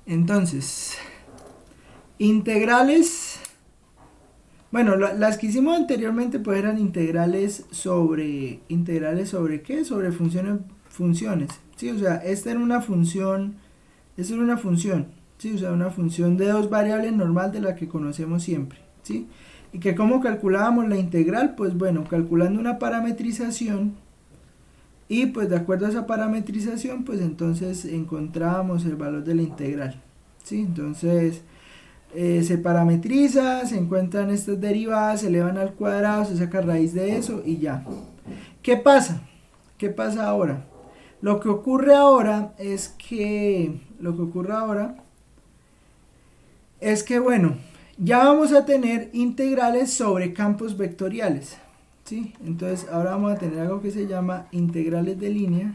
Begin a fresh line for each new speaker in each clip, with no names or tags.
Entonces, integrales, bueno, las que hicimos anteriormente pues eran integrales sobre qué, sobre funciones, ¿sí? O sea, esta era una función, ¿sí? O sea, una función de dos variables normal de la que conocemos siempre, ¿sí? Y que cómo calculábamos la integral, pues bueno, calculando una parametrización y pues de acuerdo a esa parametrización, pues entonces encontrábamos el valor de la integral, ¿sí? Entonces se parametriza, se encuentran estas derivadas, se elevan al cuadrado, se saca raíz de eso y ya. ¿Qué pasa? ¿Qué pasa ahora? Lo que ocurre ahora es que bueno, ya vamos a tener integrales sobre campos vectoriales, ¿sí? Entonces ahora vamos a tener algo que se llama integrales de línea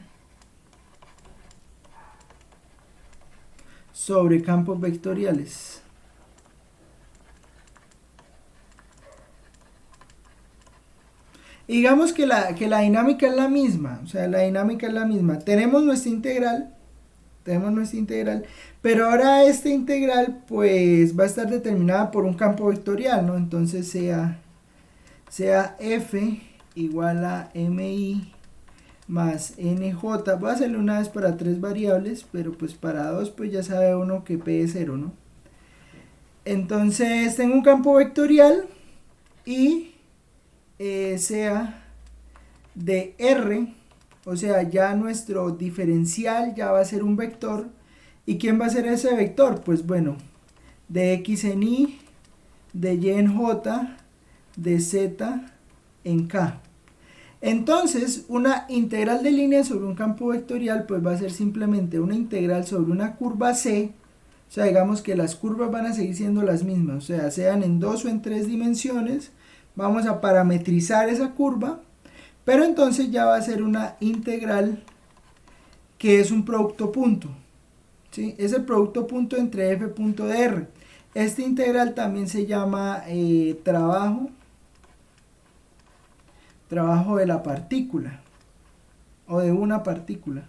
sobre campos vectoriales. Digamos que la dinámica es la misma, o sea, la dinámica es la misma. Tenemos nuestra integral, pero ahora esta integral pues va a estar determinada por un campo vectorial, ¿no? Entonces sea f igual a mi más nj, voy a hacerle una vez para tres variables, pero pues para dos pues ya sabe uno que p es cero, ¿no? Entonces tengo un campo vectorial y sea de R, o sea, ya nuestro diferencial ya va a ser un vector. ¿Y quién va a ser ese vector? Pues bueno, de x en y, de y en j, de z en k. Entonces, una integral de línea sobre un campo vectorial pues va a ser simplemente una integral sobre una curva C. O sea, digamos que las curvas van a seguir siendo las mismas, o sea, sean en dos o en tres dimensiones. Vamos a parametrizar esa curva, pero entonces ya va a ser una integral que es un producto punto, ¿sí? Es el producto punto entre f punto de r. Esta integral también se llama trabajo de la partícula o de una partícula.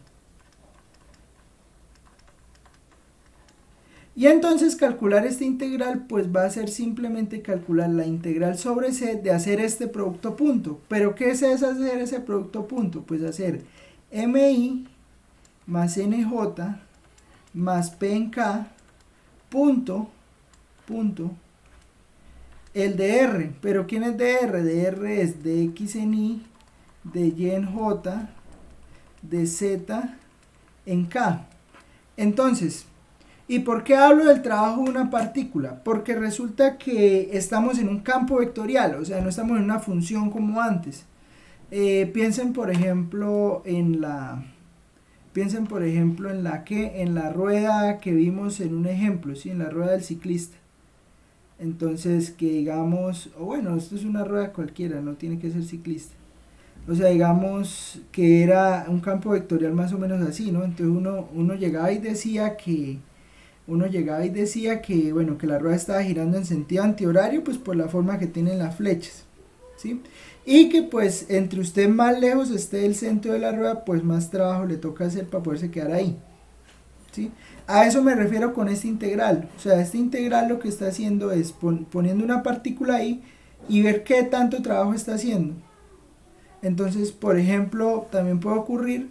Y entonces calcular esta integral pues va a ser simplemente calcular la integral sobre c de hacer este producto punto. ¿Pero qué es hacer ese producto punto? Pues hacer mi más nj más p en k punto el de r. ¿Pero quién es de r? De r es de x en y, de y en j, de z en k. Entonces, ¿y por qué hablo del trabajo de una partícula? Porque resulta que estamos en un campo vectorial, o sea, no estamos en una función como antes. Piensen por ejemplo en la en la rueda que vimos en un ejemplo, ¿sí? En la rueda del ciclista. Entonces, que digamos, o bueno, esto es una rueda cualquiera, no tiene que ser ciclista. O sea, digamos que era un campo vectorial más o menos así, ¿no? Entonces uno llegaba y decía que bueno, que la rueda estaba girando en sentido antihorario, pues por la forma que tienen las flechas, ¿sí? Y que pues entre usted más lejos esté del centro de la rueda, pues más trabajo le toca hacer para poderse quedar ahí, ¿sí? A eso me refiero con esta integral. O sea, esta integral lo que está haciendo es poniendo una partícula ahí y ver qué tanto trabajo está haciendo. Entonces, por ejemplo, también puede ocurrir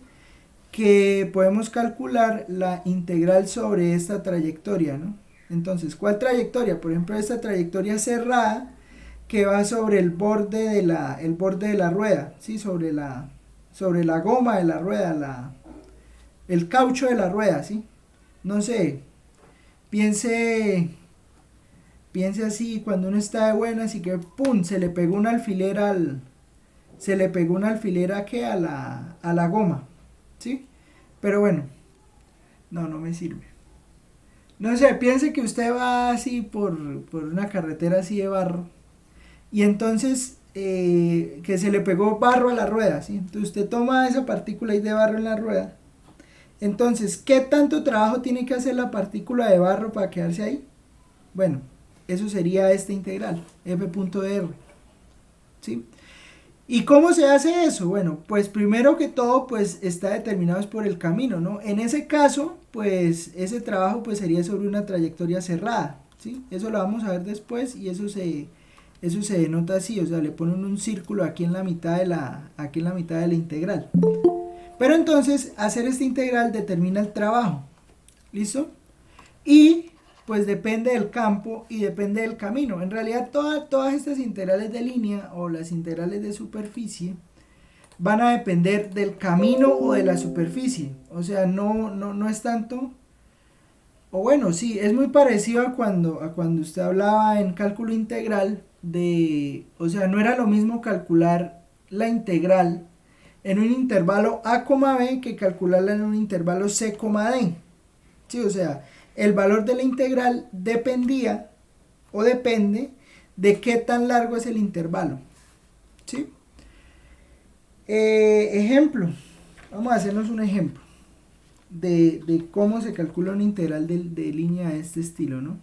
que podemos calcular la integral sobre esta trayectoria, ¿no? Entonces, ¿cuál trayectoria? Por ejemplo, esta trayectoria cerrada que va sobre el borde de la rueda, ¿sí? Sobre la goma de la rueda, el caucho de la rueda, ¿sí? No sé, piense, piense así, cuando uno está de buenas y que ¡pum! Se le pegó un alfiler a la goma, ¿sí? Pero bueno, no me sirve. No sé, piense que usted va así por una carretera así de barro y entonces que se le pegó barro a la rueda, ¿sí? Entonces usted toma esa partícula ahí de barro en la rueda. Entonces, ¿qué tanto trabajo tiene que hacer la partícula de barro para quedarse ahí? Bueno, eso sería esta integral, f.r, ¿sí? ¿Y cómo se hace eso? Bueno, pues primero que todo, pues está determinado por el camino, ¿no? En ese caso, pues ese trabajo pues sería sobre una trayectoria cerrada, ¿sí? Eso lo vamos a ver después y eso se denota así, o sea, le ponen un círculo aquí en la mitad aquí en la mitad de la integral. Pero entonces, hacer esta integral determina el trabajo, ¿listo? Y pues depende del campo y depende del camino. En realidad todas estas integrales de línea o las integrales de superficie van a depender del camino o de la superficie. O sea, no es tanto, o bueno, sí, es muy parecido a cuando usted hablaba en cálculo integral de, o sea, no era lo mismo calcular la integral en un intervalo a, b que calcularla en un intervalo c, d. Sí, o sea, el valor de la integral dependía o depende de qué tan largo es el intervalo. ¿Sí? Ejemplo. Vamos a hacernos un ejemplo de cómo se calcula una integral de línea de este estilo, ¿no?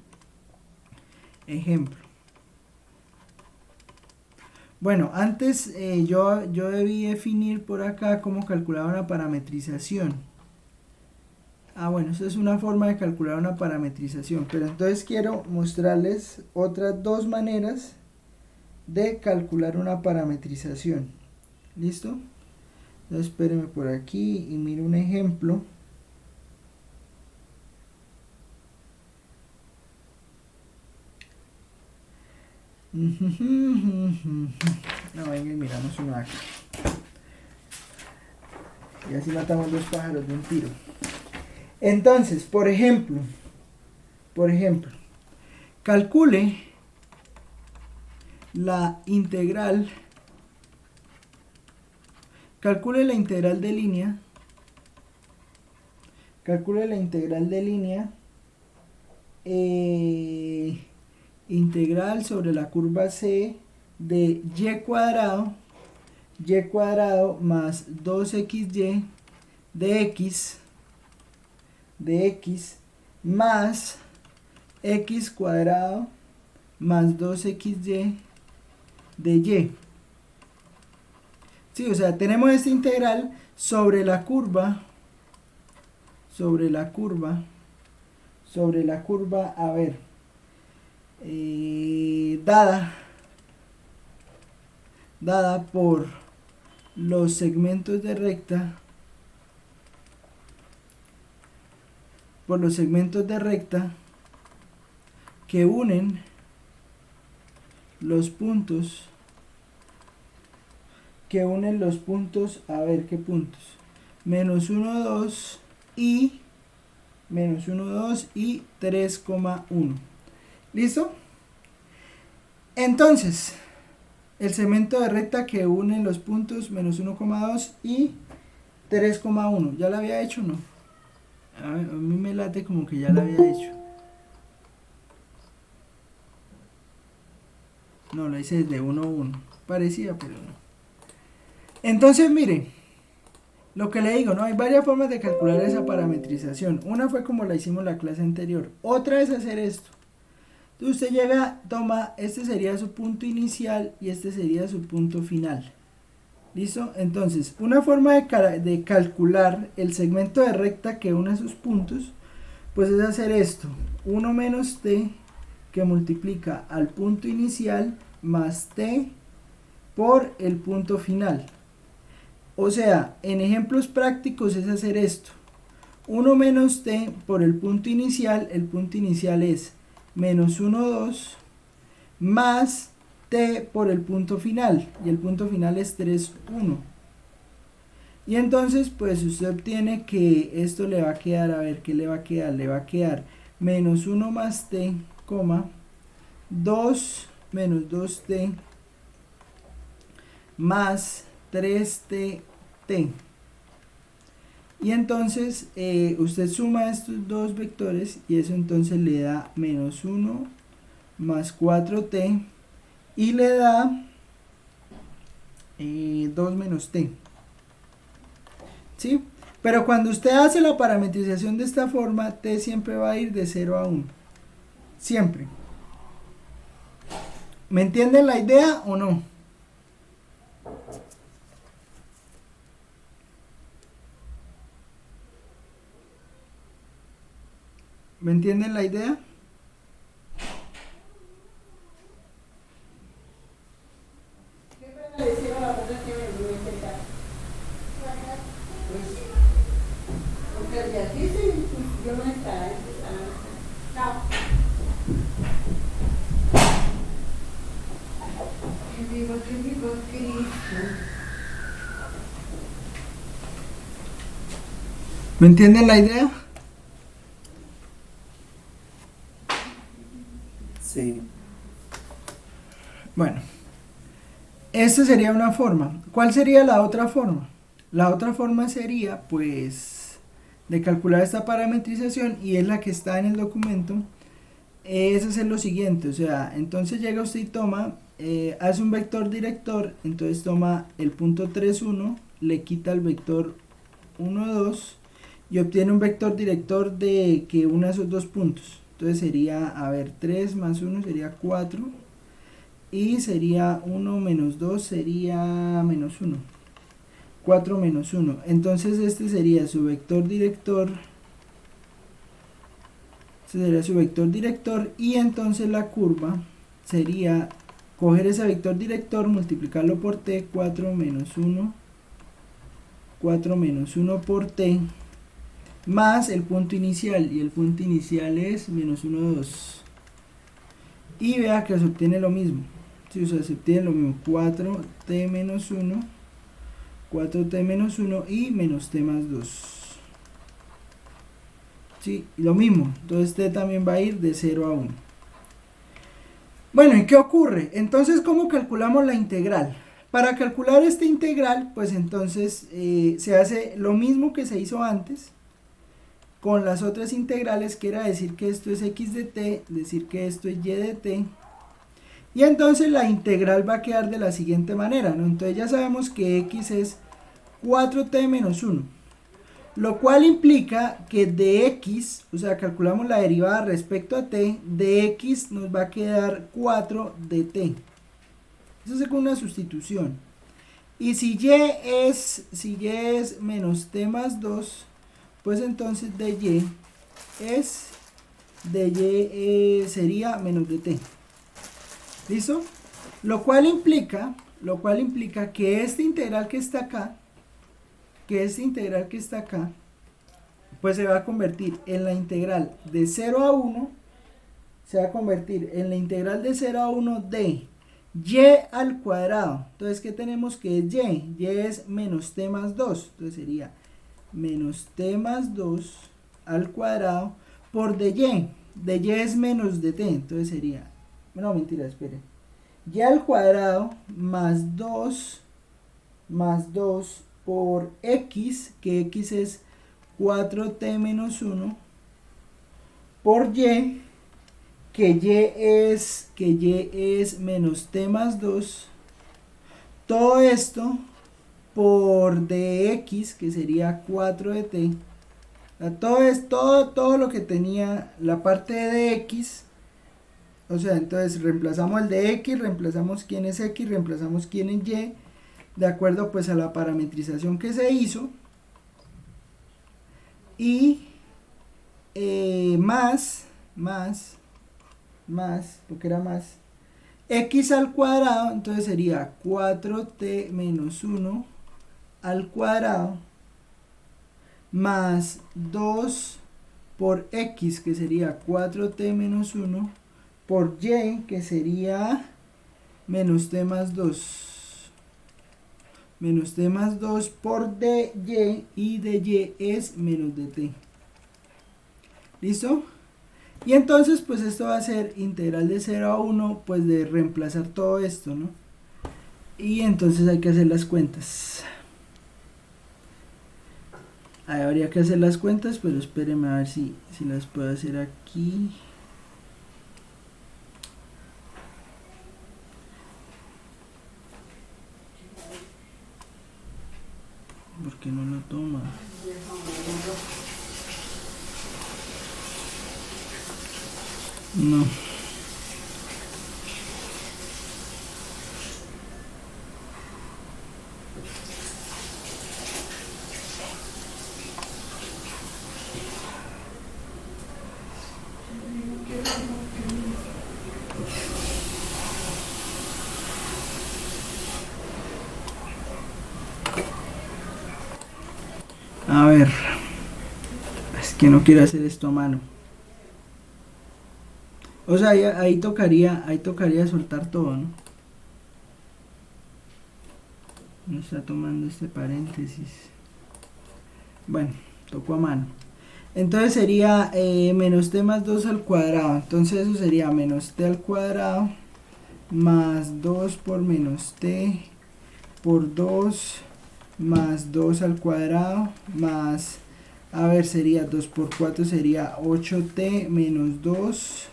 Ejemplo. Bueno, antes yo debí definir por acá cómo calculaba una parametrización. Ah, bueno, eso es una forma de calcular una parametrización, pero entonces quiero mostrarles otras dos maneras de calcular una parametrización. ¿Listo? Entonces espérenme por aquí y miro un ejemplo. No, venga y miramos una acá. Y así matamos dos pájaros de un tiro. Entonces, por ejemplo, calcule la integral de línea, integral sobre la curva C de y cuadrado más 2xy de x más x cuadrado más 2xy de y. Sí, o sea, tenemos esta integral sobre la curva, a ver, dada por los segmentos de recta, que unen los puntos, a ver, ¿qué puntos? Menos 1, 2 y 3,1. ¿Listo? Entonces, el segmento de recta que une los puntos menos 1,2 y 3,1. ¿Ya lo había hecho o no? A mí me late como que ya lo había hecho. No, lo hice desde 1 a 1. Parecía, pero no. Entonces, mire, lo que le digo, ¿no? Hay varias formas de calcular esa parametrización. Una fue como la hicimos en la clase anterior. Otra es hacer esto. Entonces usted llega, toma, este sería su punto inicial y este sería su punto final. ¿Listo? Entonces, una forma de calcular el segmento de recta que une sus puntos, pues es hacer esto. 1 menos t que multiplica al punto inicial más t por el punto final. O sea, en ejemplos prácticos es hacer esto. 1 menos t por el punto inicial es menos 1, 2, más t por el punto final, y el punto final es 3, 1. Y entonces, pues usted obtiene que esto le va a quedar, a ver, ¿qué le va a quedar? Le va a quedar menos 1 más t, 2 menos 2t más 3t. Y entonces usted suma estos dos vectores y eso entonces le da menos 1 más 4t y le da 2 menos t. ¿Sí? Pero cuando usted hace la parametrización de esta forma, t siempre va a ir de 0 a 1. Siempre. ¿Me entienden la idea o no? ¿Me entienden la idea? ¿Me entienden la idea?
Sí.
Bueno, esta sería una forma. ¿Cuál sería la otra forma? La otra forma sería, pues, de calcular esta parametrización, y es la que está en el documento, es hacer lo siguiente. O sea, entonces llega usted y toma, hace un vector director, entonces toma el punto 3, 1, le quita el vector 1, 2, y obtiene un vector director de que una de esos dos puntos. Entonces sería, a ver, 3 más 1 sería 4, y sería 1 menos 2 sería menos 1. 4 menos 1. Entonces este sería su vector director. Este sería su vector director, y entonces la curva sería coger ese vector director, multiplicarlo por t, 4 menos 1, 4 menos 1 por t, más el punto inicial, y el punto inicial es menos 1, 2. Y vea que se obtiene lo mismo. Sí, o sea, se obtiene lo mismo, 4t menos 1, 4t menos 1 y menos t más 2. Sí, lo mismo. Entonces t también va a ir de 0 a 1. Bueno, ¿y qué ocurre? Entonces, ¿cómo calculamos la integral? Para calcular esta integral, pues entonces se hace lo mismo que se hizo antes con las otras integrales, que era decir que esto es x de t, decir que esto es y de t, y entonces la integral va a quedar de la siguiente manera, ¿no? Entonces ya sabemos que x es 4t menos 1, lo cual implica que de x, o sea, calculamos la derivada respecto a t, de x nos va a quedar 4 de t. Eso es con una sustitución. Y si y es menos t más 2, pues entonces de y sería menos de t. ¿Listo? Lo cual implica que esta integral que está acá, pues se va a convertir en la integral de 0 a 1, se va a convertir en la integral de 0 a 1 de y al cuadrado. Entonces, ¿qué tenemos que es y? Y es menos t más 2. Entonces sería menos t más 2 al cuadrado por de y. De y es menos de t. Entonces sería, no, mentira, esperen. Y al cuadrado más 2 por x, que x es 4t menos 1, por y, que y es menos t más 2, todo esto por dx, que sería 4 de t. Todo lo que tenía la parte de x, o sea, entonces reemplazamos el de x, reemplazamos quién es x, reemplazamos quién es y, de acuerdo pues a la parametrización que se hizo, y más, porque era más, x al cuadrado, entonces sería 4t menos 1 al cuadrado, más 2 por x, que sería 4t menos 1, por y, que sería menos t más 2. Menos t más 2 por dy, y dy es menos dt. ¿Listo? Y entonces pues esto va a ser integral de 0 a 1, pues de reemplazar todo esto, ¿no? Y entonces hay que hacer las cuentas. Ahí habría que hacer las cuentas, pero espérenme a ver si las puedo hacer aquí. ¿Por qué no lo toma? No. ver, es que no quiero hacer esto a mano. O sea, ahí tocaría soltar todo, ¿no? No está tomando este paréntesis. Bueno, toco a mano. Entonces sería menos t más 2 al cuadrado. Entonces eso sería menos t al cuadrado más 2 por menos t por 2 más 2 al cuadrado más, a ver, sería 2 por 4 sería 8t menos 2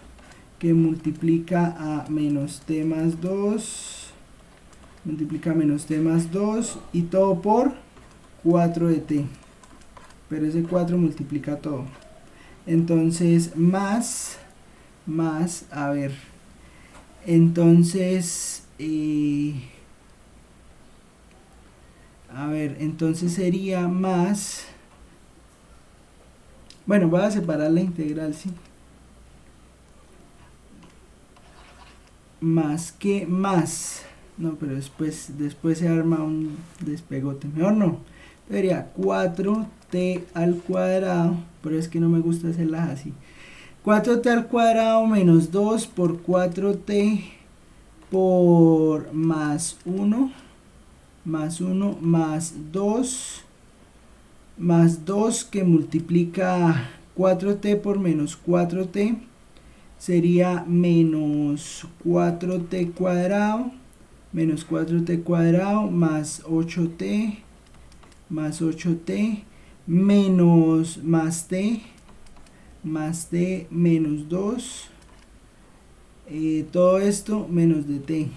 que multiplica a menos t más 2, multiplica menos t más 2 y todo por 4 de t, pero ese 4 multiplica todo. Entonces más, a ver, entonces, a ver, entonces sería más, bueno, voy a separar la integral, ¿sí? Más que más, no, pero después se arma un despegote, mejor no, sería 4t al cuadrado, pero es que no me gusta hacerlas así, 4t al cuadrado menos 2 por 4t por más 1 más 1 más 2 que multiplica 4t por menos 4t sería menos 4t cuadrado menos 4t cuadrado más 8t menos más t menos 2 todo esto menos de t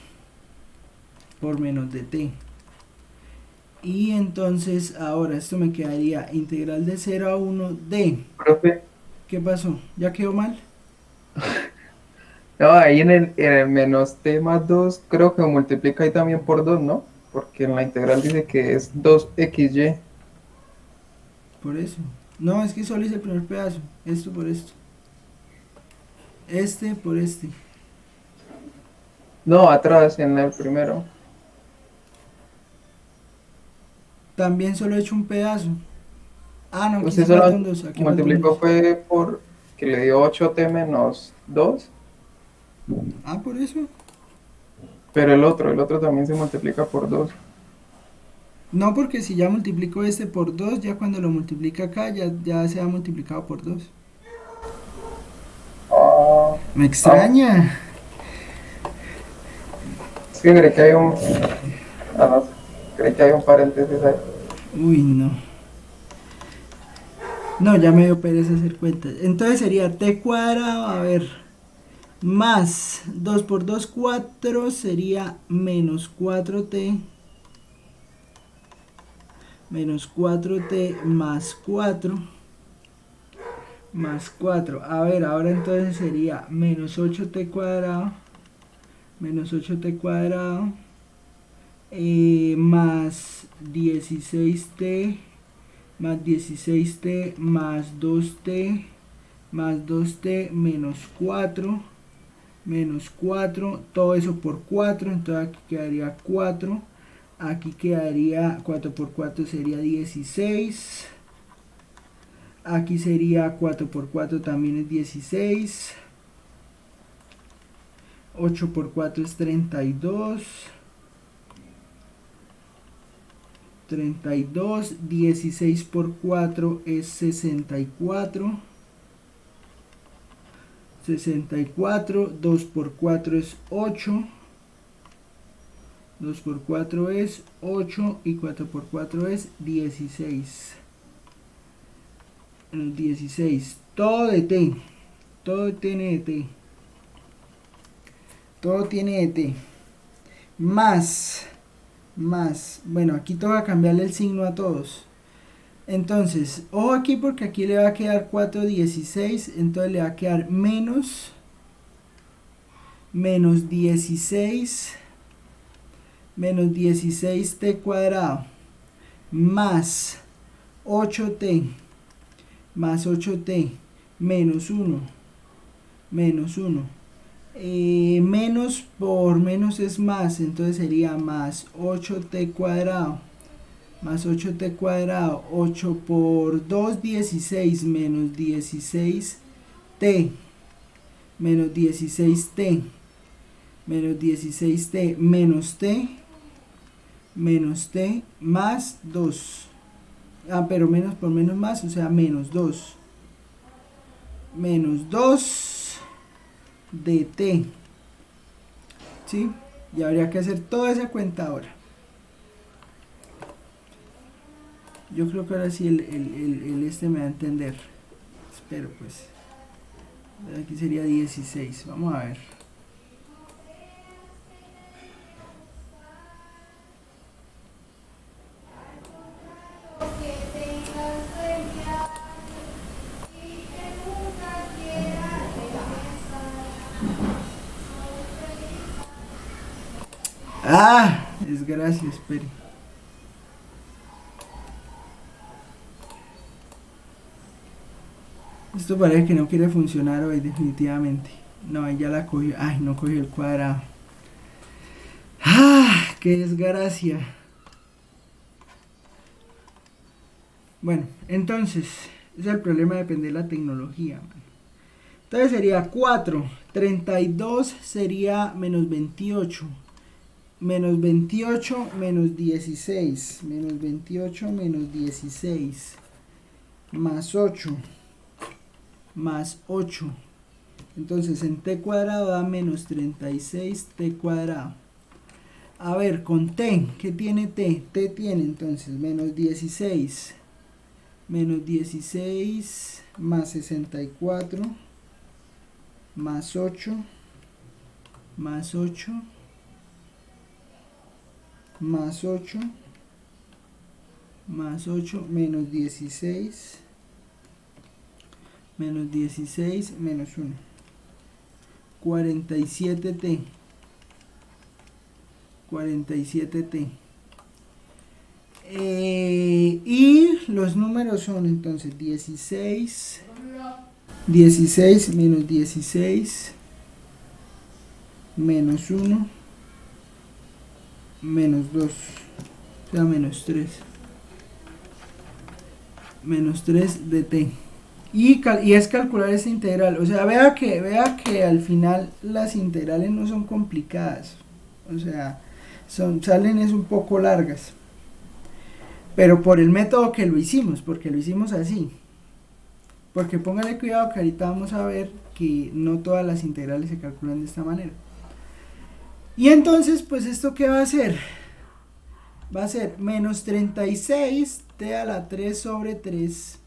por menos de t. Y entonces ahora esto me quedaría integral de 0 a 1 de...
Profe,
¿Qué pasó? ¿Ya quedó mal?
no, ahí en el menos t más 2 creo que multiplica ahí también por 2, ¿no? Porque en la integral dice que es 2xy.
Por eso. No, es que solo hice el primer pedazo. Esto por esto. Este por este.
No, atrás, en el primero.
También solo he hecho un pedazo. Ah, no, aquí
Usted
sí falta un
solo
2. Aquí falta un
multiplicó
2.
fue por que le dio 8t menos 2,
Ah, por eso.
pero el otro también se multiplica por 2.
No, porque si ya multiplico este por 2, ya cuando lo multiplica acá, ya se ha multiplicado por 2.
Ah,
Me
ah,
extraña.
es que creí que hay un, no, creí que hay un paréntesis ahí.
Uy, no. No, ya me dio pereza hacer cuentas. Entonces sería t cuadrado, a ver, más 2 por 2 4 sería menos 4t, menos 4t más 4. A ver, ahora entonces sería menos 8t cuadrado, menos 8t cuadrado, más 16t, más 16t, más 2t menos 4, todo eso por 4, entonces aquí quedaría 4, aquí quedaría 4 por 4 sería 16, aquí sería 4 por 4 también es 16, 8 por 4 es 32, 16 por 4 es 64, 2 por 4 es 8, 2 por 4 es 8 y 4 por 4 es 16. 16. Todo de t. Todo tiene de t. Todo tiene de t. Más. Bueno, aquí toca cambiarle el signo a todos. Entonces, ojo aquí porque aquí le va a quedar 4/16. Entonces le va a quedar menos 16. Menos 16t cuadrado. Más 8t. Más 8t. Menos 1. Menos 1. Menos por menos es más, entonces sería más 8t cuadrado más 8t cuadrado, 8 por 2, 16, menos 16t, menos 16t, menos 16t, menos t, más 2. Ah, pero menos por menos más, o sea, menos 2. Menos 2 de t. ¿Sí? Y habría que hacer toda esa cuenta ahora. Yo creo que ahora sí el este me va a entender. Espero pues. Aquí sería 16. Vamos a ver. Ah, desgracia, espere. Esto parece que no quiere funcionar hoy definitivamente. No, ahí ya la cogió. Ay, no cogió el cuadrado. Ah, qué desgracia. Bueno, entonces, ese es el problema, depende de la tecnología. Entonces sería 4. 32 sería menos 28. Menos 28 menos 16. Menos 28 menos 16. Más 8. Más 8. Entonces en t cuadrado da menos 36 t cuadrado. A ver, con t, ¿qué tiene t? T tiene entonces menos 16. Menos 16 más 64 más 8 más 8 más 8 más 8 menos 16 menos 16 menos 1, 47t, 47t. Y los números son entonces 16 menos 16 menos 1 menos 2, o sea, menos 3. Menos 3 de t. Y es calcular esta integral. O sea, vea que al final las integrales no son complicadas. O sea, salen es un poco largas. Pero por el método que lo hicimos, porque lo hicimos así. Porque póngale cuidado que ahorita vamos a ver que no todas las integrales se calculan de esta manera. Y entonces, pues, ¿esto qué va a hacer? Va a ser menos 36 t a la 3 sobre 3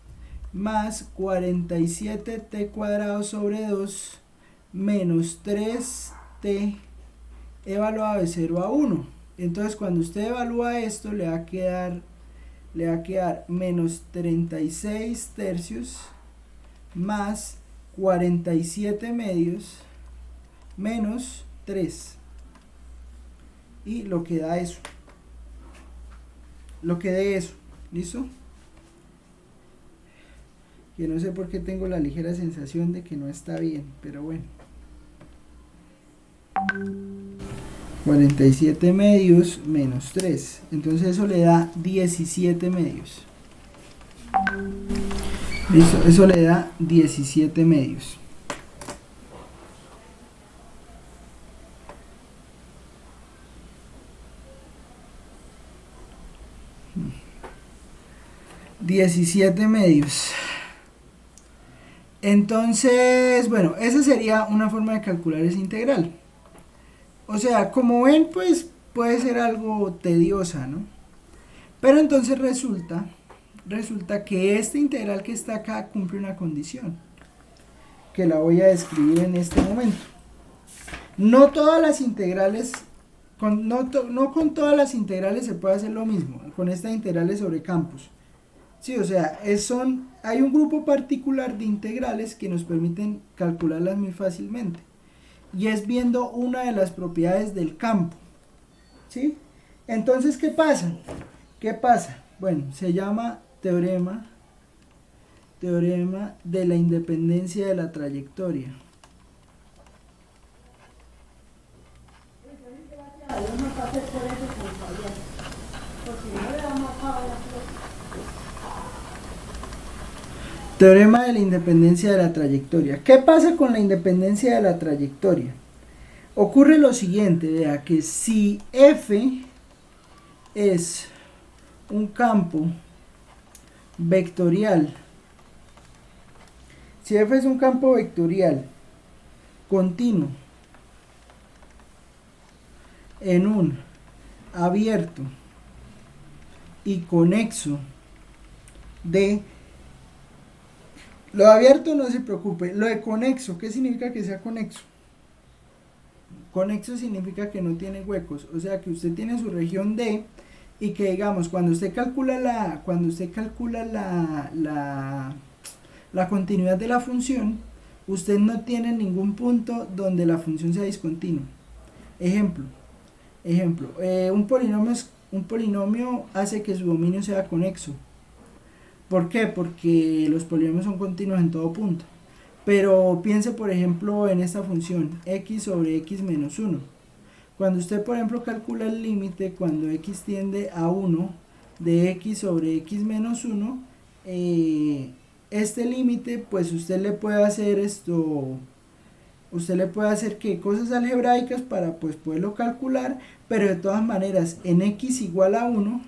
más 47 t cuadrado sobre 2 menos 3t evaluado de 0 a 1. Entonces, cuando usted evalúa esto, le va a quedar menos 36 tercios más 47 medios menos 3. Y lo que da eso. Lo que dé eso. ¿Listo? Que no sé por qué tengo la ligera sensación de que no está bien, pero bueno. 47 medios menos 3. Entonces eso le da 17 medios. ¿Listo? Eso le da 17 medios. Entonces, bueno, esa sería una forma de calcular esa integral. O sea, como ven, pues puede ser algo tediosa, ¿no? Pero entonces resulta que esta integral que está acá cumple una condición, que la voy a describir en este momento. No todas las integrales, no con todas las integrales se puede hacer lo mismo, con estas integrales sobre campos. Sí, o sea, hay un grupo particular de integrales que nos permiten calcularlas muy fácilmente. Y es viendo una de las propiedades del campo. ¿Sí? Entonces, ¿qué pasa? Bueno, se llama teorema de la independencia de la trayectoria. Teorema de la independencia de la trayectoria. ¿Qué pasa con la independencia de la trayectoria? Ocurre lo siguiente, vea que si F es un campo vectorial, si F es un campo vectorial continuo en un abierto y conexo de... Lo abierto no se preocupe, lo de conexo, ¿qué significa que sea conexo? Conexo significa que no tiene huecos, o sea que usted tiene su región D y que digamos cuando usted calcula la continuidad de la función, usted no tiene ningún punto donde la función sea discontinua. Ejemplo, un polinomio hace que su dominio sea conexo. ¿Por qué? Porque los polinomios son continuos en todo punto. Pero piense por ejemplo en esta función x sobre x menos 1. Cuando usted por ejemplo calcula el límite cuando x tiende a 1 de x sobre x menos 1, este límite pues usted le puede hacer que cosas algebraicas para pues poderlo calcular, pero de todas maneras en x igual a 1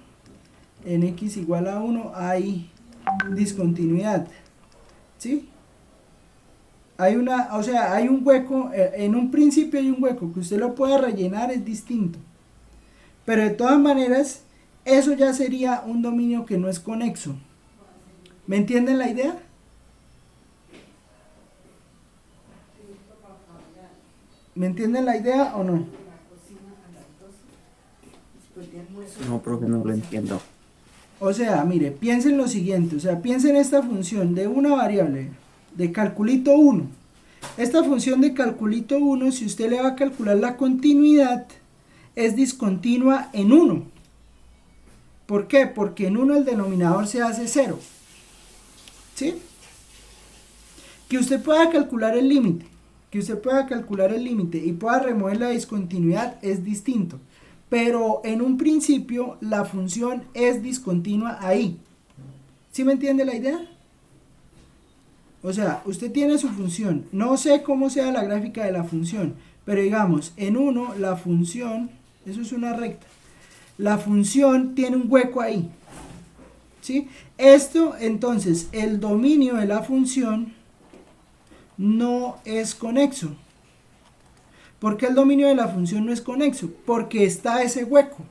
hay discontinuidad, ¿sí? Hay un hueco, en un principio hay un hueco, que usted lo pueda rellenar es distinto, pero de todas maneras eso ya sería un dominio que no es conexo. ¿Me entienden la idea? ¿Me entienden la idea o no?
No, profe, no lo entiendo.
O sea, mire, piensen lo siguiente, piensen esta función de una variable, de calculito 1. Esta función de calculito 1, si usted le va a calcular la continuidad, es discontinua en 1. ¿Por qué? Porque en 1 el denominador se hace 0. ¿Sí? Que usted pueda calcular el límite, y pueda remover la discontinuidad es distinto. Pero en un principio la función es discontinua ahí. ¿Sí me entiende la idea? O sea, usted tiene su función. No sé cómo sea la gráfica de la función, pero digamos, en 1 la función, eso es una recta. La función tiene un hueco ahí. ¿Sí? Esto, entonces, el dominio de la función no es conexo. ¿Por qué el dominio de la función no es conexo? Porque está ese hueco.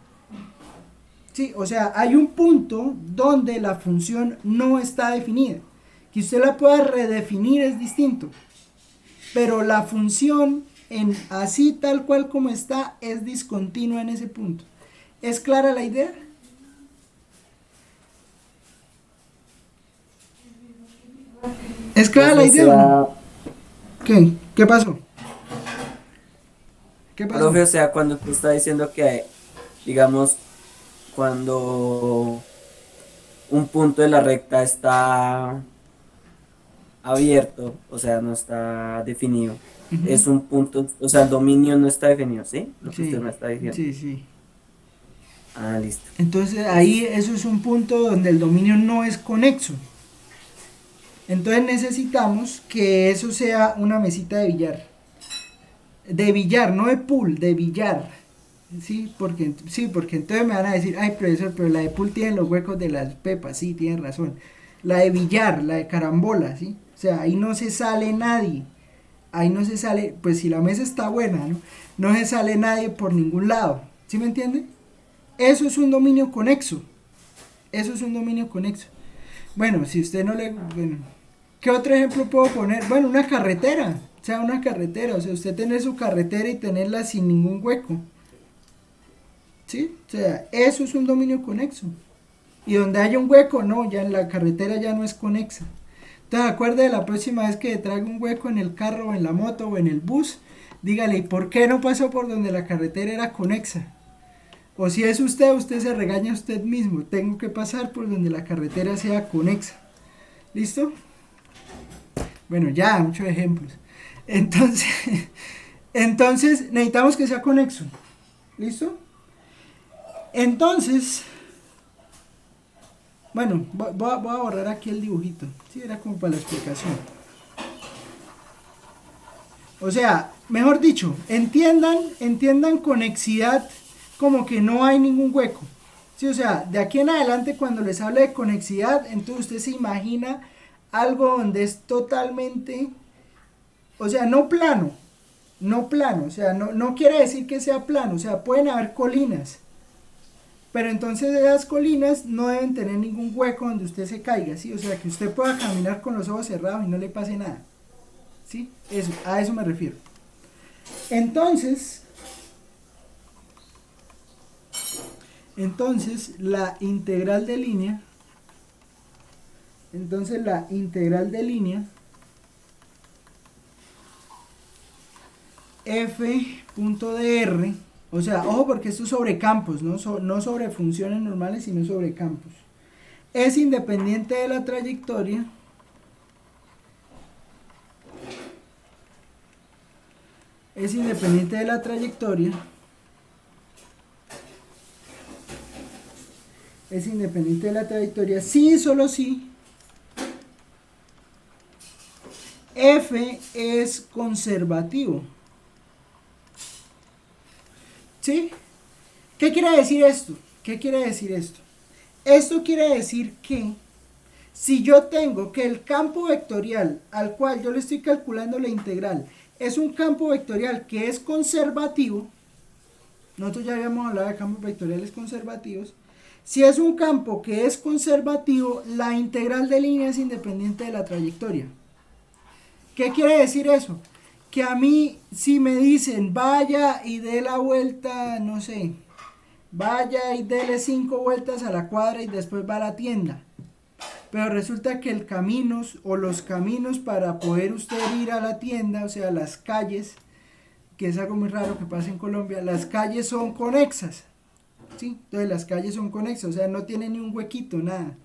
¿Sí? O sea, hay un punto donde la función no está definida. Que usted la pueda redefinir es distinto. Pero la función, así tal cual como está, es discontinua en ese punto. ¿Es clara la idea? ¿Es clara la idea? ¿Qué? ¿Qué pasó? ¿Qué pasó?
Profe, o sea, cuando usted está diciendo que, digamos, cuando un punto de la recta está abierto, o sea, no está definido, es un punto, o sea, el dominio no está definido, ¿sí? Lo que usted me está diciendo.
Sí.
Ah, listo.
Entonces ahí eso es un punto donde el dominio no es conexo. Entonces necesitamos que eso sea una mesita de billar. De billar, no de pool, de billar. Sí, porque entonces me van a decir, ay profesor, pero la de pool tiene los huecos de las pepas, sí, tiene razón. La de billar, la de carambola, ¿sí? O sea, ahí no se sale nadie. Ahí no se sale, pues si la mesa está buena, ¿no? No se sale nadie por ningún lado. ¿Sí me entiende? Eso es un dominio conexo. Bueno, si usted no le... Bueno, ¿qué otro ejemplo puedo poner? Bueno, una carretera. O sea, usted tener su carretera y tenerla sin ningún hueco. ¿Sí? O sea, eso es un dominio conexo. Y donde haya un hueco, no, ya la carretera ya no es conexa. Entonces, acuerde de la próxima vez que traiga un hueco en el carro, o en la moto, o en el bus, dígale, ¿y por qué no pasó por donde la carretera era conexa? O si es usted se regaña a usted mismo. Tengo que pasar por donde la carretera sea conexa. ¿Listo? Bueno, ya, muchos ejemplos. Entonces necesitamos que sea conexo. ¿Listo? Entonces, Bueno, voy a borrar aquí el dibujito. Sí, era como para la explicación. O sea, mejor dicho, entiendan conexidad como que no hay ningún hueco. Sí, o sea, de aquí en adelante cuando les hable de conexidad, entonces usted se imagina algo donde es totalmente, o sea, no plano, o sea, no quiere decir que sea plano, o sea, pueden haber colinas, pero entonces esas colinas no deben tener ningún hueco donde usted se caiga, ¿sí? O sea, que usted pueda caminar con los ojos cerrados y no le pase nada, ¿sí? Eso, a eso me refiero. Entonces la integral de línea, f.dr, o sea, ojo porque esto es sobre campos, no sobre funciones normales, sino sobre campos, es independiente de la trayectoria es independiente de la trayectoria sí, solo sí f es conservativo. ¿Sí? ¿Qué quiere decir esto? Esto quiere decir que si yo tengo que el campo vectorial al cual yo le estoy calculando la integral es un campo vectorial que es conservativo, nosotros ya habíamos hablado de campos vectoriales conservativos, si es un campo que es conservativo, la integral de línea es independiente de la trayectoria. ¿Qué quiere decir eso? Que a mí, si me dicen vaya y dé la vuelta, no sé, vaya y dele 5 vueltas a la cuadra y después va a la tienda, pero resulta que el camino o los caminos para poder usted ir a la tienda, o sea, las calles, que es algo muy raro que pasa en Colombia, las calles son conexas, ¿sí? Entonces las calles son conexas, o sea, no tiene ni un huequito, nada.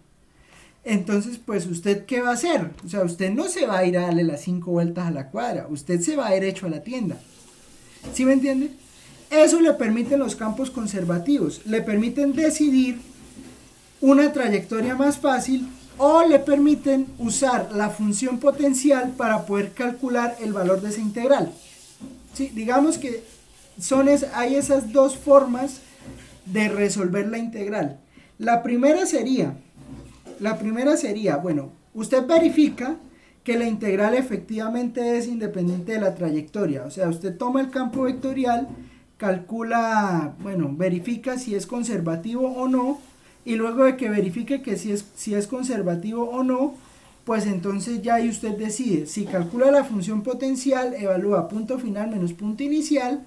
Entonces, pues, ¿usted qué va a hacer? O sea, usted no se va a ir a darle las 5 vueltas a la cuadra, usted se va derecho a la tienda. ¿Sí me entiende? Eso le permiten los campos conservativos, le permiten decidir una trayectoria más fácil o le permiten usar la función potencial para poder calcular el valor de esa integral. ¿Sí? Digamos que hay esas dos formas de resolver la integral. La primera sería, bueno, usted verifica que la integral efectivamente es independiente de la trayectoria. O sea, usted toma el campo vectorial, calcula, bueno, verifica si es conservativo o no, y luego de que verifique que si es conservativo o no, pues entonces ya ahí usted decide si calcula la función potencial, evalúa punto final menos punto inicial,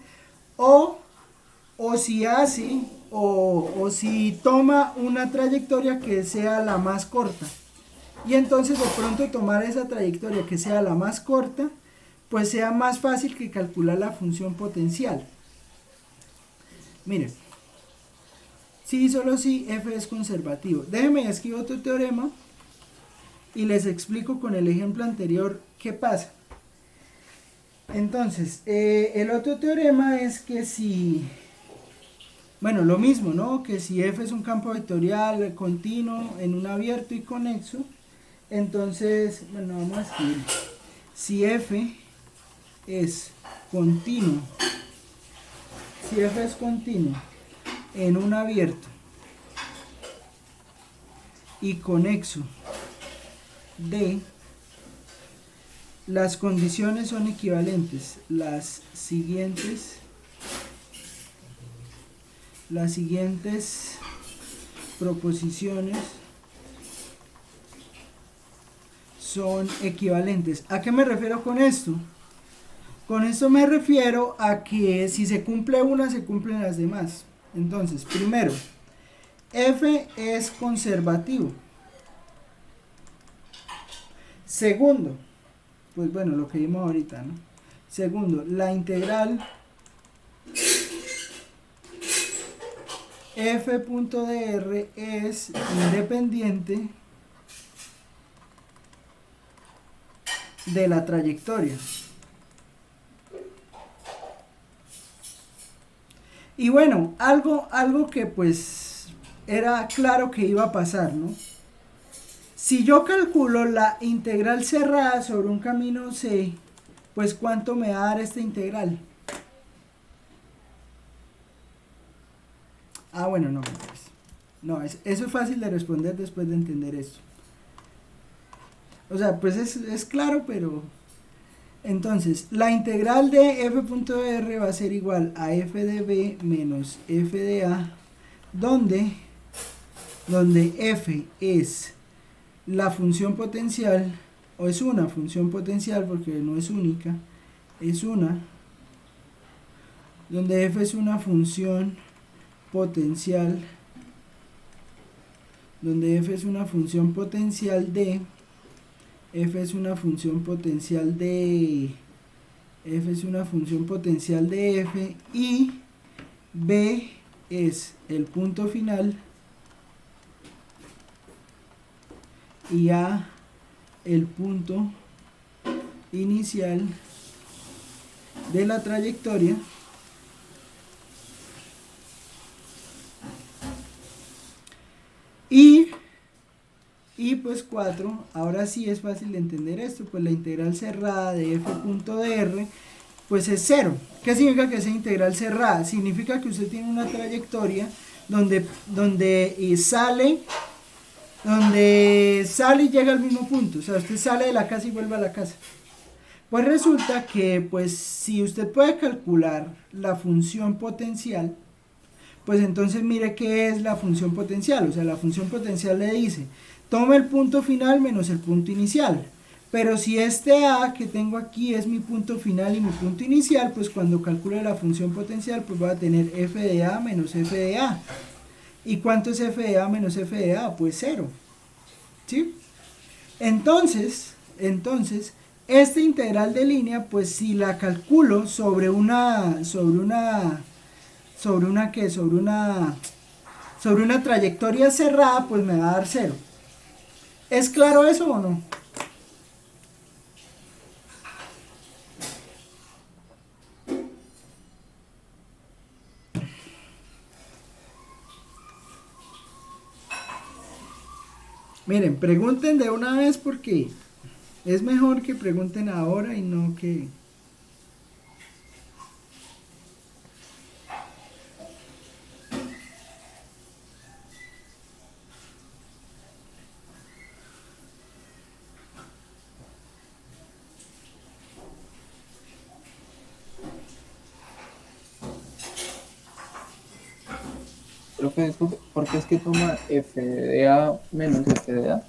o si hace, o si toma una trayectoria que sea la más corta. Y entonces de pronto tomar esa trayectoria que sea la más corta, pues sea más fácil que calcular la función potencial. Miren, si solo si f es conservativo. Déjenme escribir otro teorema y les explico con el ejemplo anterior qué pasa. Entonces, el otro teorema es que si, bueno, lo mismo, ¿no? Que si f es un campo vectorial continuo en un abierto y conexo, entonces, bueno, vamos a escribir. Si f es continuo, en un abierto y conexo de, las condiciones son equivalentes, las siguientes proposiciones son equivalentes. ¿A qué me refiero con esto? Con esto me refiero a que si se cumple una, se cumplen las demás. Entonces, primero, f es conservativo. Segundo, pues bueno, lo que vimos ahorita, ¿no? Segundo, la integral f.dr es independiente de la trayectoria. Y bueno, algo que pues era claro que iba a pasar, ¿no? Si yo calculo la integral cerrada sobre un camino C, pues ¿cuánto me va a dar esta integral? Ah, bueno, no. No, eso es fácil de responder después de entender esto. O sea, pues es claro, pero... Entonces, la integral de f punto de r va a ser igual a f de b menos f de a, donde f es la función potencial, o es una función potencial porque no es única, es una, donde f es una función potencial, donde f es una función potencial de, f es una función potencial de, f es una función potencial de f, y b es el punto final y a el punto inicial de la trayectoria. Y pues 4, ahora sí es fácil de entender esto, pues la integral cerrada de f punto de r pues es 0. ¿Qué significa que sea integral cerrada? Significa que usted tiene una trayectoria donde sale y llega al mismo punto, o sea, usted sale de la casa y vuelve a la casa. Pues resulta que pues si usted puede calcular la función potencial, pues entonces mire qué es la función potencial. O sea, la función potencial le dice, toma el punto final menos el punto inicial. Pero si este a que tengo aquí es mi punto final y mi punto inicial, pues cuando calcule la función potencial, pues voy a tener f de a menos f de a. ¿Y cuánto es f de a menos f de a? Pues 0. ¿Sí? Entonces, esta integral de línea, pues si la calculo sobre una trayectoria cerrada, pues me va a dar 0. ¿Es claro eso o no? Miren, pregunten de una vez porque es mejor que pregunten ahora y no que...
Profe, disculpe, ¿por qué es que toma f de a menos f de a?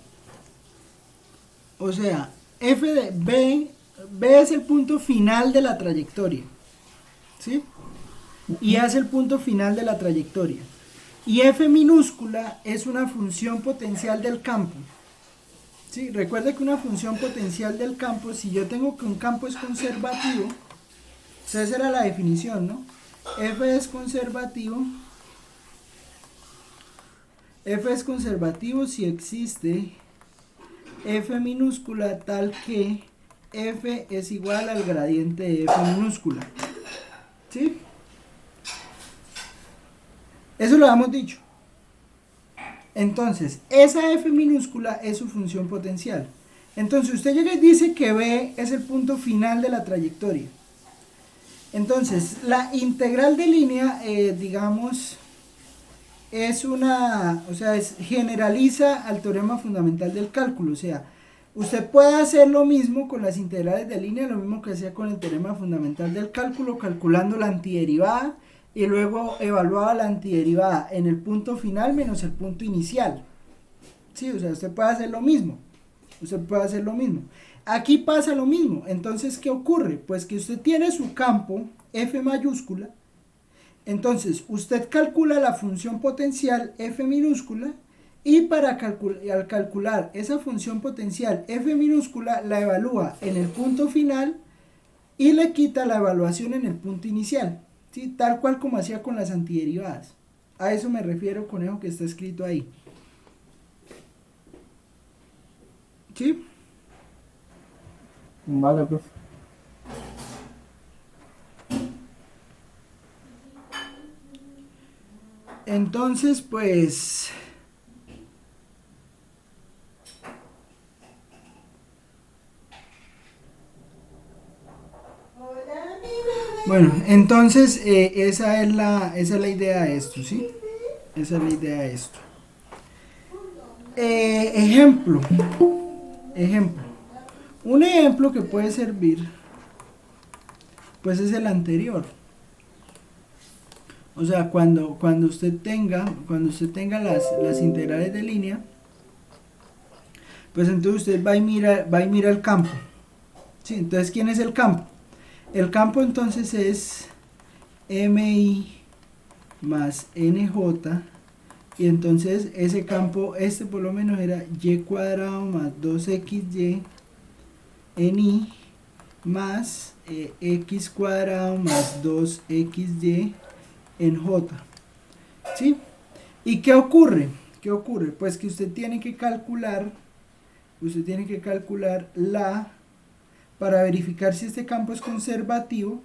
O sea, f de b es el punto final de la trayectoria, ¿sí? Y a es el punto final de la trayectoria. Y f minúscula es una función potencial del campo. ¿Sí? Recuerde que una función potencial del campo, si yo tengo que un campo es conservativo, o sea, esa era la definición, ¿no? F es conservativo si existe f minúscula tal que f es igual al gradiente de f minúscula. ¿Sí? Eso lo hemos dicho. Entonces, esa f minúscula es su función potencial. Entonces, usted llega y dice que b es el punto final de la trayectoria. Entonces, la integral de línea, digamos, es generaliza al teorema fundamental del cálculo. O sea, usted puede hacer lo mismo con las integrales de línea, lo mismo que hacía con el teorema fundamental del cálculo, calculando la antiderivada y luego evaluaba la antiderivada en el punto final menos el punto inicial. Sí, o sea, usted puede hacer lo mismo. Aquí pasa lo mismo. Entonces, ¿qué ocurre? Pues que usted tiene su campo F mayúscula. Entonces, usted calcula la función potencial F minúscula y al calcular esa función potencial F minúscula la evalúa en el punto final y le quita la evaluación en el punto inicial. ¿Sí? Tal cual como hacía con las antiderivadas. A eso me refiero con eso que está escrito ahí. ¿Sí?
Vale, profe.
Entonces, pues... Bueno, entonces esa es la idea de esto, ¿sí? Esa es la idea de esto. Ejemplo, ejemplo. Un ejemplo que puede servir, pues es el anterior. O sea, cuando usted tenga las integrales de línea, pues entonces usted va y mira el campo. ¿Sí? Entonces, ¿quién es el campo? El campo entonces es mi más nj, y entonces ese campo, este por lo menos era y cuadrado más 2xy en i más x cuadrado más 2xy en j. ¿Sí? ¿Y qué ocurre? ¿Qué ocurre? Pues que usted tiene que calcular para verificar si este campo es conservativo.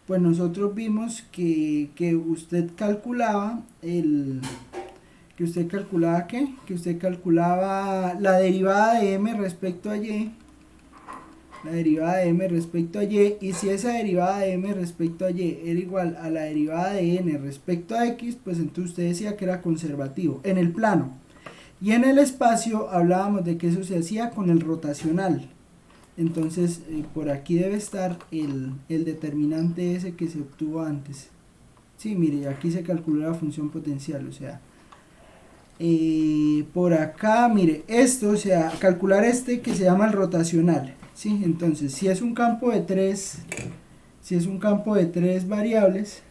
Pues nosotros vimos que usted calculaba que usted calculaba ¿qué? Que usted calculaba la derivada de m respecto a y, y si esa derivada de m respecto a y era igual a la derivada de n respecto a x, pues entonces usted decía que era conservativo en el plano. Y en el espacio hablábamos de que eso se hacía con el rotacional. Entonces por aquí debe estar el determinante ese que se obtuvo antes. Sí, mire, aquí se calculó la función potencial, o sea, por acá, mire, esto, o sea, calcular este que se llama el rotacional. ¿Sí? Entonces, si es un campo de tres variables,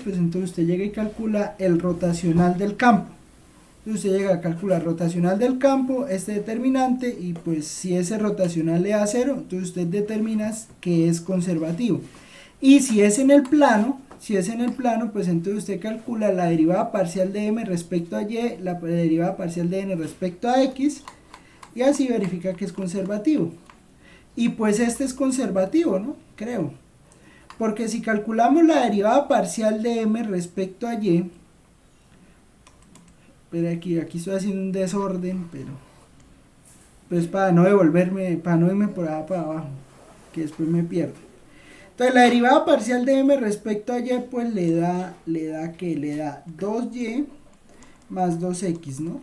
pues entonces usted llega y calcula el rotacional del campo. Entonces usted llega a calcular rotacional del campo, este determinante, y pues si ese rotacional le da 0, entonces usted determina que es conservativo. Y si es en el plano, pues entonces usted calcula la derivada parcial de m respecto a y, la derivada parcial de n respecto a x, y así verifica que es conservativo. Y pues este es conservativo, ¿no? Creo. Porque si calculamos la derivada parcial de m respecto a y, pero aquí estoy haciendo un desorden, pero pues para no irme por allá para abajo, que después me pierdo. Entonces la derivada parcial de m respecto a y, pues le da 2y más 2x, ¿no?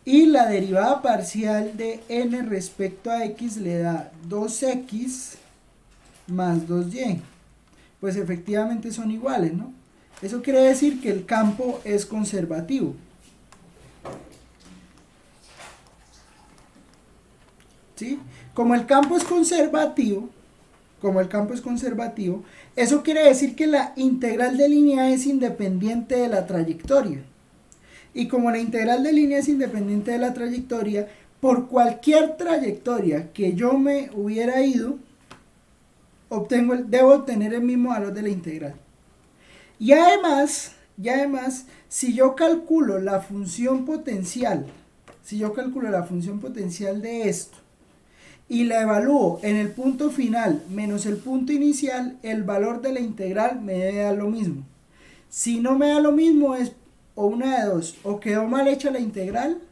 Y la derivada parcial de n respecto a x le da 2x más 2y. Pues efectivamente son iguales, ¿no? Eso quiere decir que el campo es conservativo. ¿Sí? Como el campo es conservativo, eso quiere decir que la integral de línea es independiente de la trayectoria. Y como la integral de línea es independiente de la trayectoria, por cualquier trayectoria que yo me hubiera ido, debo obtener el mismo valor de la integral. Y además, si yo calculo la función potencial, de esto, y la evalúo en el punto final menos el punto inicial, el valor de la integral me debe dar lo mismo. Si no me da lo mismo, es o una de dos: o quedó mal hecha la integral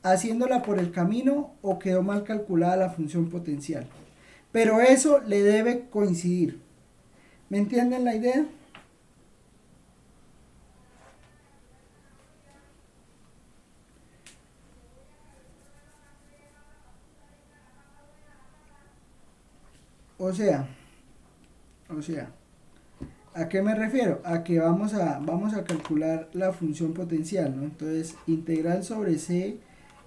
haciéndola por el camino, o quedó mal calculada la función potencial. Pero eso le debe coincidir. ¿Me entienden la idea? O sea, ¿a qué me refiero? A que vamos a calcular la función potencial, ¿no? Entonces, integral sobre c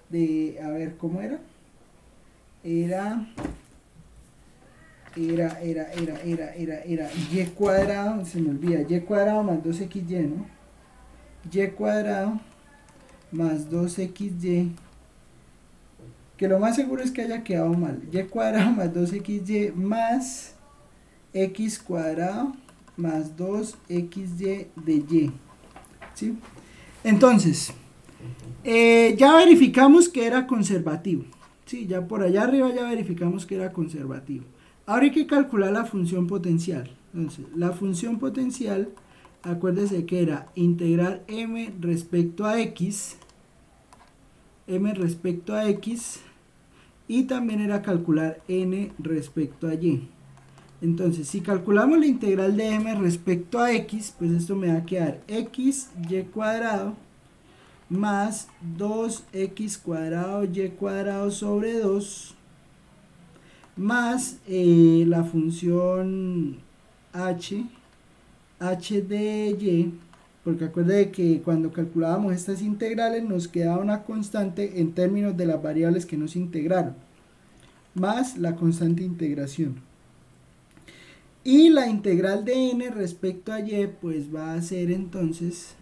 de, a ver, ¿cómo era? Era y cuadrado, se me olvida, y cuadrado más 2xy, ¿no? Y cuadrado más 2xy, que lo más seguro es que haya quedado mal. Y cuadrado más 2xy más x cuadrado más 2xy de y. ¿Sí? Entonces, ya verificamos que era conservativo. Sí, ya por allá arriba ya verificamos que era conservativo. Ahora hay que calcular la función potencial. Entonces, la función potencial, acuérdese que era integrar m respecto a x, y también era calcular n respecto a y. Entonces, si calculamos la integral de m respecto a x, pues esto me va a quedar x y cuadrado más 2x cuadrado y cuadrado sobre 2 más la función h de y, porque acuérdense que cuando calculábamos estas integrales nos quedaba una constante en términos de las variables que nos integraron, más la constante de integración. Y la integral de n respecto a y pues va a ser entonces,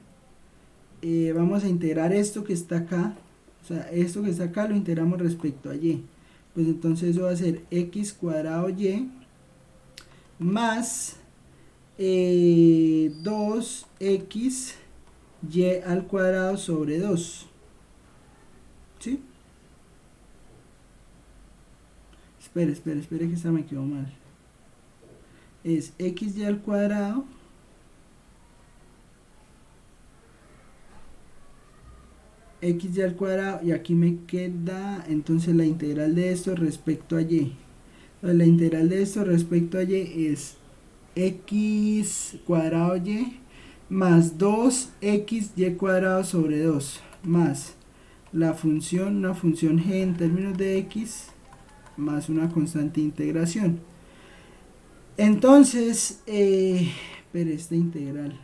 vamos a integrar esto que está acá, o sea, esto que está acá lo integramos respecto a y. Pues entonces eso va a ser x cuadrado y más 2x y al cuadrado sobre 2. ¿Sí? Espere que esta me quedó mal. Es xy al cuadrado xy al cuadrado y aquí me queda entonces la integral de esto respecto a y. Entonces, la integral de esto respecto a y es x cuadrado y más 2xy cuadrado sobre 2 más la función, una función g en términos de x más una constante de integración. Entonces, pero esta integral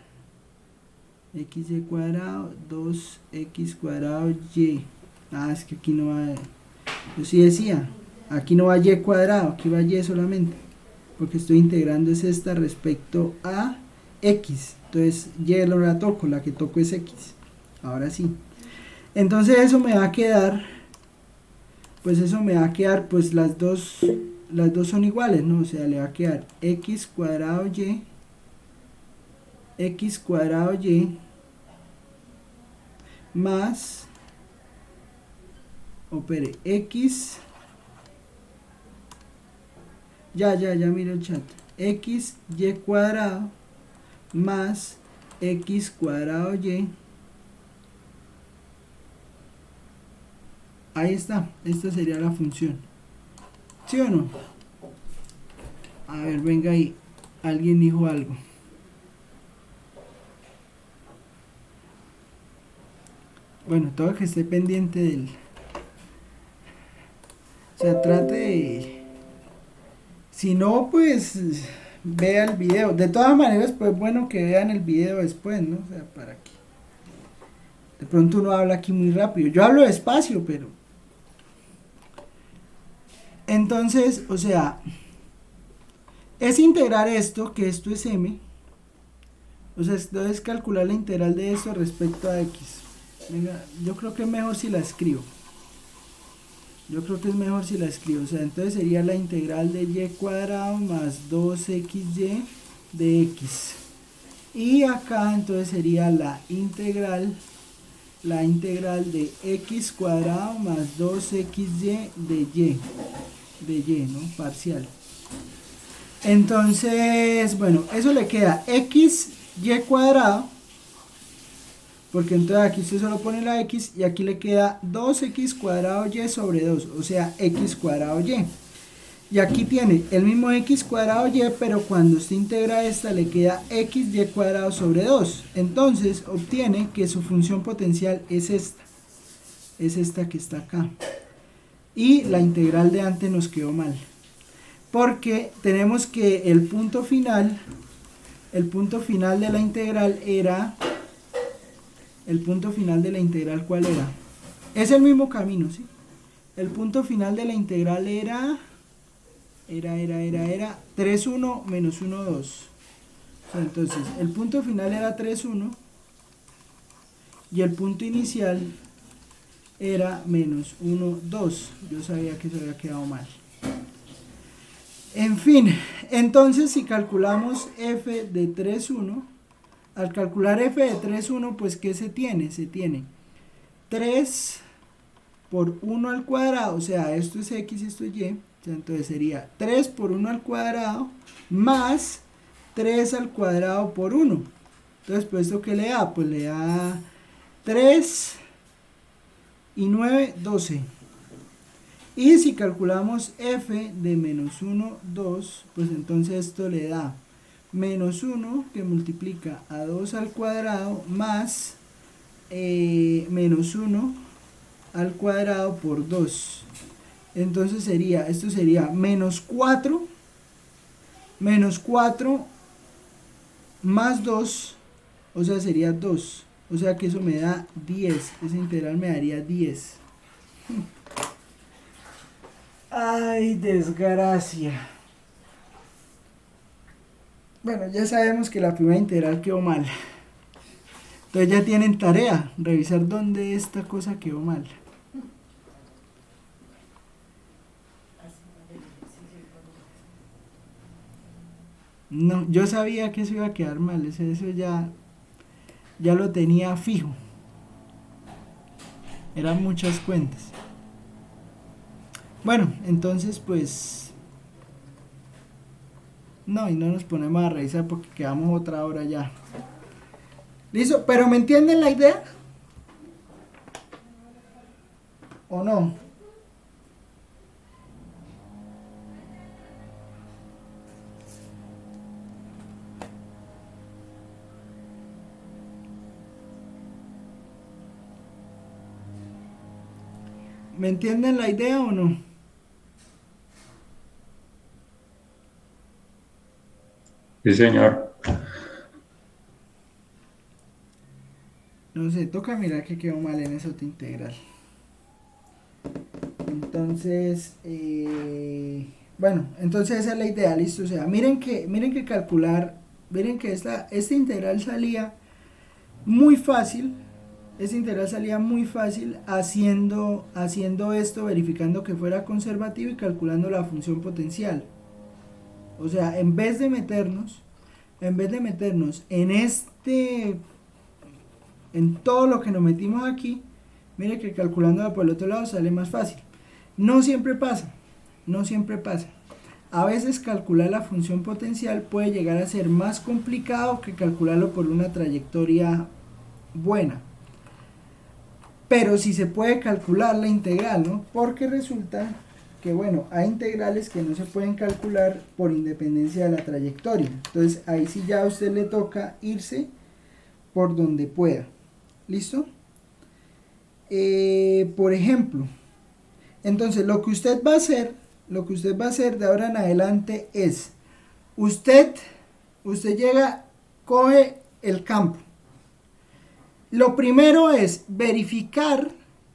xy cuadrado 2x cuadrado y, es que aquí no va, yo sí decía, aquí no va y cuadrado, aquí va y solamente, porque estoy integrando es esta respecto a x, entonces y no la toco, la que toco es x, ahora sí. Entonces eso me va a quedar, pues las dos son iguales, ¿no? O sea, le va a quedar x cuadrado y más, x, ya miro el chat, x y cuadrado más x cuadrado y, ahí está, esta sería la función, ¿sí o no? A ver, venga ahí, alguien dijo algo. Bueno, todo que esté pendiente del, o sea, trate de, si no, pues vea el video. De todas maneras, pues bueno que vean el video después, ¿no? O sea, para que de pronto uno habla aquí muy rápido. Yo hablo despacio, pero entonces, o sea, es integrar esto, que esto es m. O sea, esto es calcular la integral de esto respecto a x. Venga, yo creo que es mejor si la escribo. O sea, entonces sería la integral de y cuadrado más 2xy de x. Y acá entonces sería la integral de x cuadrado más 2xy de y, ¿no? Parcial. Entonces, bueno, eso le queda x y cuadrado, porque entonces aquí usted solo pone la x y aquí le queda 2x cuadrado y sobre 2, o sea, x cuadrado y. Y aquí tiene el mismo x cuadrado y, pero cuando usted integra esta le queda x y cuadrado sobre 2. Entonces obtiene que su función potencial es esta que está acá. Y la integral de antes nos quedó mal, porque tenemos que el punto final de la integral era, ¿cuál era? Es el mismo camino, ¿sí? El punto final de la integral era 3,1 menos 1,2. O sea, entonces, el punto final era 3,1 y el punto inicial era menos 1,2. Yo sabía que eso había quedado mal. En fin, entonces si calculamos f de 3,1, al calcular f de 3,1, pues ¿qué se tiene? Se tiene 3 por 1 al cuadrado, o sea, esto es x y esto es y, o sea, entonces sería 3 por 1 al cuadrado más 3 al cuadrado por 1. Entonces, pues esto ¿qué le da? Pues le da 3 y 9, 12. Y si calculamos f de menos 1, 2, pues entonces esto le da menos 1 que multiplica a 2 al cuadrado más menos 1 al cuadrado por 2. Entonces esto sería menos 4 más 2, o sea, sería 2. O sea que eso me da 10. Esa integral me daría 10. Ay, desgracia. Bueno, ya sabemos que la primera integral quedó mal. Entonces ya tienen tarea, revisar dónde esta cosa quedó mal. No, yo sabía que eso iba a quedar mal, eso ya lo tenía fijo. Eran muchas cuentas. Bueno, entonces pues... No, y no nos ponemos a revisar porque quedamos otra hora ya. ¿Listo? ¿Pero me entienden la idea? ¿O no? ¿Me entienden la idea o no?
Sí, señor.
No sé, toca mirar que quedó mal en esa otra integral. Entonces, bueno, entonces esa es la idea, listo. O sea, miren que calcular, miren que esta integral salía muy fácil. Esta integral salía muy fácil haciendo esto, verificando que fuera conservativo y calculando la función potencial. O sea, en vez de meternos en todo lo que nos metimos aquí, mire que calculándola por el otro lado sale más fácil. No siempre pasa. A veces calcular la función potencial puede llegar a ser más complicado que calcularlo por una trayectoria buena. Pero sí se puede calcular la integral, ¿no? Porque resulta que, bueno, hay integrales que no se pueden calcular por independencia de la trayectoria. Entonces ahí sí ya a usted le toca irse por donde pueda. ¿Listo? Por ejemplo, entonces lo que usted va a hacer de ahora en adelante es, usted llega, coge el campo. Lo primero es verificar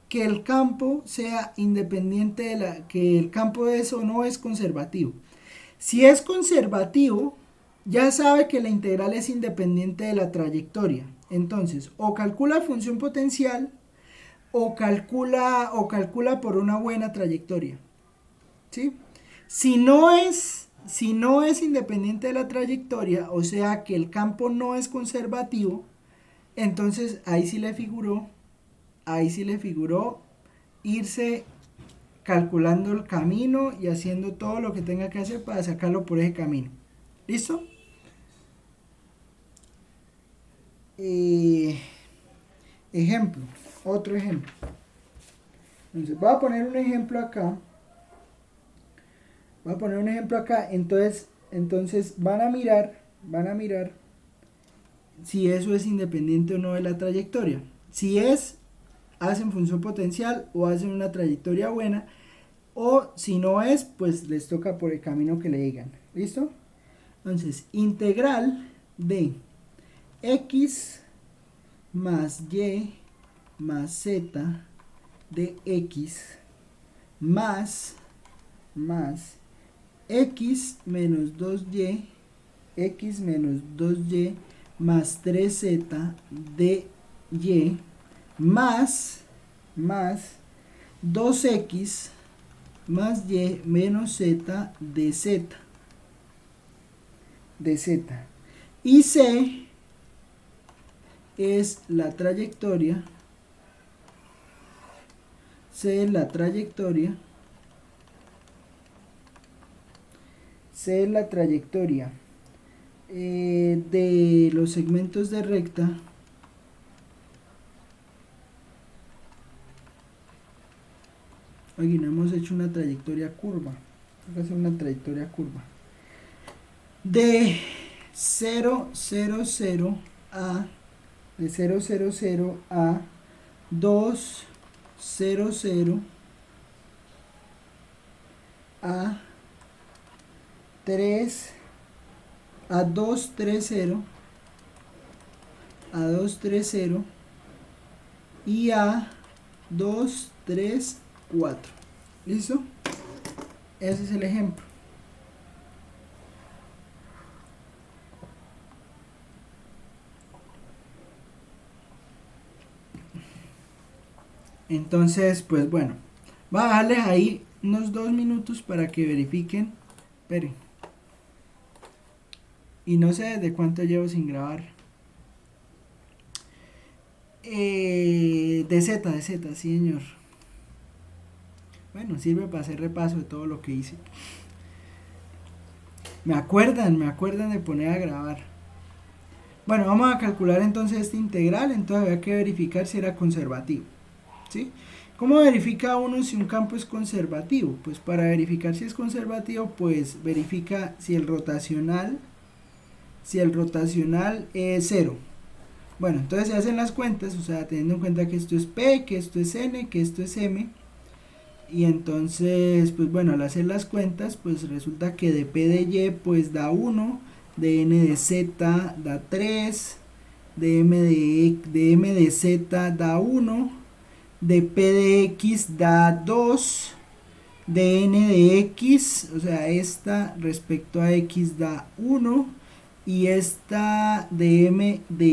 que el campo sea independiente que el campo es o no es conservativo. Si es conservativo, ya sabe que la integral es independiente de la trayectoria. Entonces, o calcula función potencial o calcula por una buena trayectoria. ¿Sí? Si no es independiente de la trayectoria, o sea que el campo no es conservativo, entonces ahí sí le figuró irse calculando el camino y haciendo todo lo que tenga que hacer para sacarlo por ese camino. ¿Listo? Ejemplo, otro ejemplo. Entonces voy a poner un ejemplo acá. Entonces van a mirar si eso es independiente o no de la trayectoria. Si es, hacen función potencial o hacen una trayectoria buena, o si no es, pues les toca por el camino que le digan. ¿Listo? Entonces, integral de x más y más z de x más x menos 2y más 3z de y más 2x más y menos z de z. Y c es la trayectoria. De los segmentos de recta Oye, no hemos hecho una trayectoria curva. Hay que hacer una trayectoria curva. De 0, 0, 0 a de 0, 0, 0 a 2, 0, 0 a 3 a 2, 3, 0 a 2, 3, 0 y a 2, 3, 4. ¿Listo? Ese es el ejemplo. Entonces, pues bueno, voy a dejarles ahí unos 2 minutos para que verifiquen. Esperen. Y no sé desde cuánto llevo sin grabar. De Z, sí señor. Bueno, sirve para hacer repaso de todo lo que hice. Me acuerdan de poner a grabar. Bueno, vamos a calcular entonces este integral. Entonces había que verificar si era conservativo, ¿sí? ¿Cómo verifica uno si un campo es conservativo? Pues para verificar si es conservativo, pues verifica si el rotacional es 0. Bueno, entonces se hacen las cuentas, o sea, teniendo en cuenta que esto es P, que esto es N, que esto es M. Y entonces, pues bueno, al hacer las cuentas, pues resulta que de P de Y, pues da 1, de N de Z da 3, de M de Z da 1, de P de X da 2, de N de X, o sea, esta respecto a X da 1, y esta de M de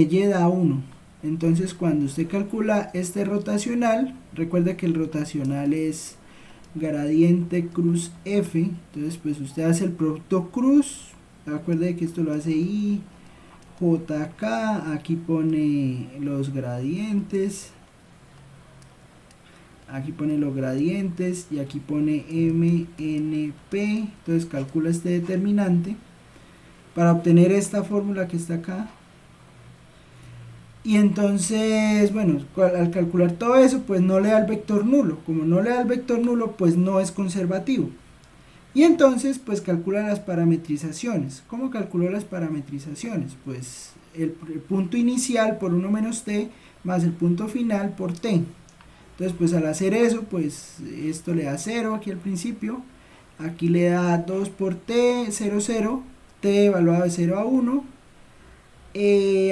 Y da 1. Entonces cuando usted calcula este rotacional, recuerda que el rotacional es gradiente cruz F, entonces pues usted hace el producto cruz, recuerde que esto lo hace I, J, K, aquí pone los gradientes, y aquí pone M, N, P, entonces calcula este determinante para obtener esta fórmula que está acá. Y entonces, bueno, al calcular todo eso, pues no le da el vector nulo. Como no le da el vector nulo, pues no es conservativo. Y entonces, pues calcula las parametrizaciones. ¿Cómo calculó las parametrizaciones? Pues el punto inicial por 1 menos t, más el punto final por t. Entonces, pues al hacer eso, pues esto le da 0 aquí al principio. Aquí le da 2 por t, 0, 0. T evaluado de 0 a 1.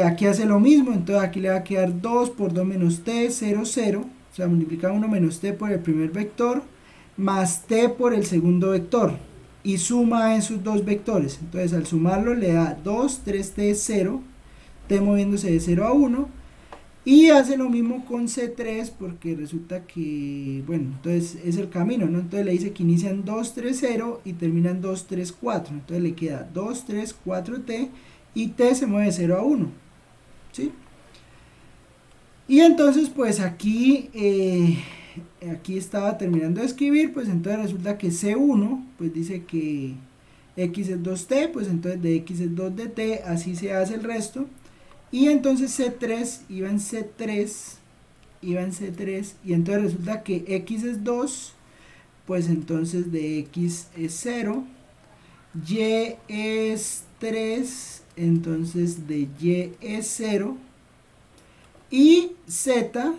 Aquí hace lo mismo, entonces aquí le va a quedar 2 por 2 menos t, 0, 0, o sea, multiplica 1 menos t por el primer vector, más t por el segundo vector, y suma esos dos vectores. Entonces al sumarlo le da 2, 3t, 0, t moviéndose de 0 a 1, y hace lo mismo con C3, porque resulta que, bueno, entonces es el camino, ¿no? Entonces le dice que inician 2, 3, 0 y terminan 2, 3, 4, entonces le queda 2, 3, 4t, y t se mueve de 0 a 1, ¿sí? Y entonces pues aquí estaba terminando de escribir, pues entonces resulta que C1 pues dice que x es 2t, pues entonces de x es 2 de t, así se hace el resto. Y entonces C3 iba en C3, y entonces resulta que x es 2, pues entonces de x es 0, y es 3, entonces de y es 0, y z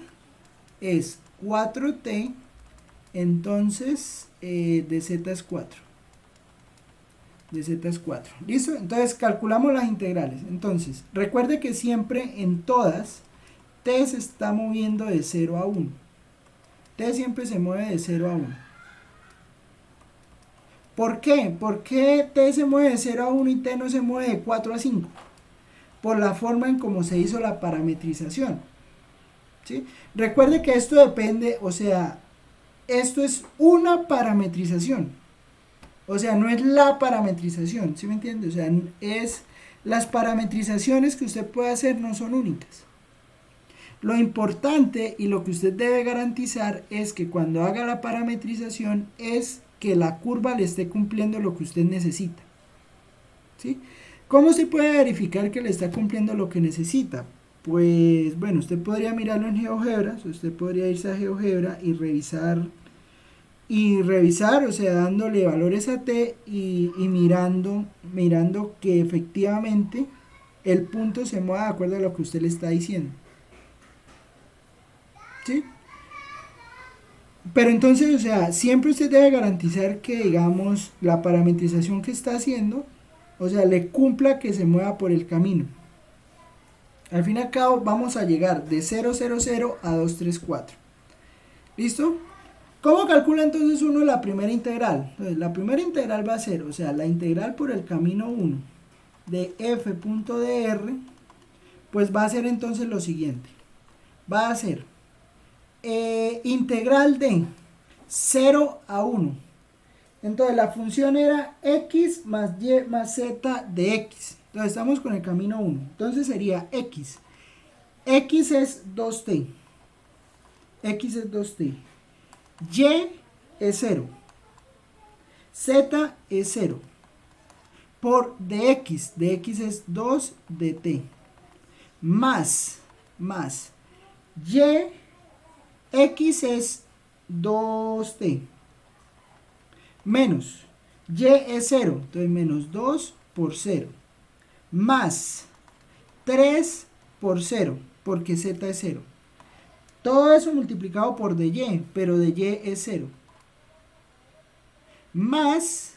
es 4t, entonces de z es 4. ¿Listo? Entonces calculamos las integrales. Entonces, recuerde que siempre en todas t se está moviendo de 0 a 1. T siempre se mueve de 0 a 1. ¿Por qué? ¿Por qué t se mueve de 0 a 1 y t no se mueve de 4 a 5? Por la forma en cómo se hizo la parametrización, ¿sí? Recuerde que esto depende, o sea, esto es una parametrización. O sea, no es la parametrización, ¿sí me entiende? O sea, es las parametrizaciones que usted puede hacer no son únicas. Lo importante y lo que usted debe garantizar es que cuando haga la parametrización es que la curva le esté cumpliendo lo que usted necesita, ¿sí? ¿Cómo se puede verificar que le está cumpliendo lo que necesita? pues bueno, usted podría mirarlo en GeoGebra, usted podría irse a GeoGebra y revisar, o sea, dándole valores a t y mirando que efectivamente el punto se mueva de acuerdo a lo que usted le está diciendo. ¿Sí? Pero entonces, o sea, siempre usted debe garantizar que, digamos, la parametrización que está haciendo, o sea, le cumpla que se mueva por el camino. Al fin y al cabo vamos a llegar de 0, 0, 0 a 2, 3, 4. ¿Listo? ¿Cómo calcula entonces uno la primera integral? Entonces, la primera integral va a ser, o sea, la integral por el camino 1 de f.dr, pues va a ser entonces lo siguiente. Va a ser integral de 0 a 1. Entonces la función era x más y más z de x. Entonces estamos con el camino 1. Entonces sería x. X es 2t. X es 2t. Y es 0. Z es 0. Por dx. Dx es 2 dt. Más. Y. X es 2t. Menos. Y es 0. Entonces menos 2 por 0. Más 3 por 0. Porque z es 0. Todo eso multiplicado por dy, pero dy es 0. Más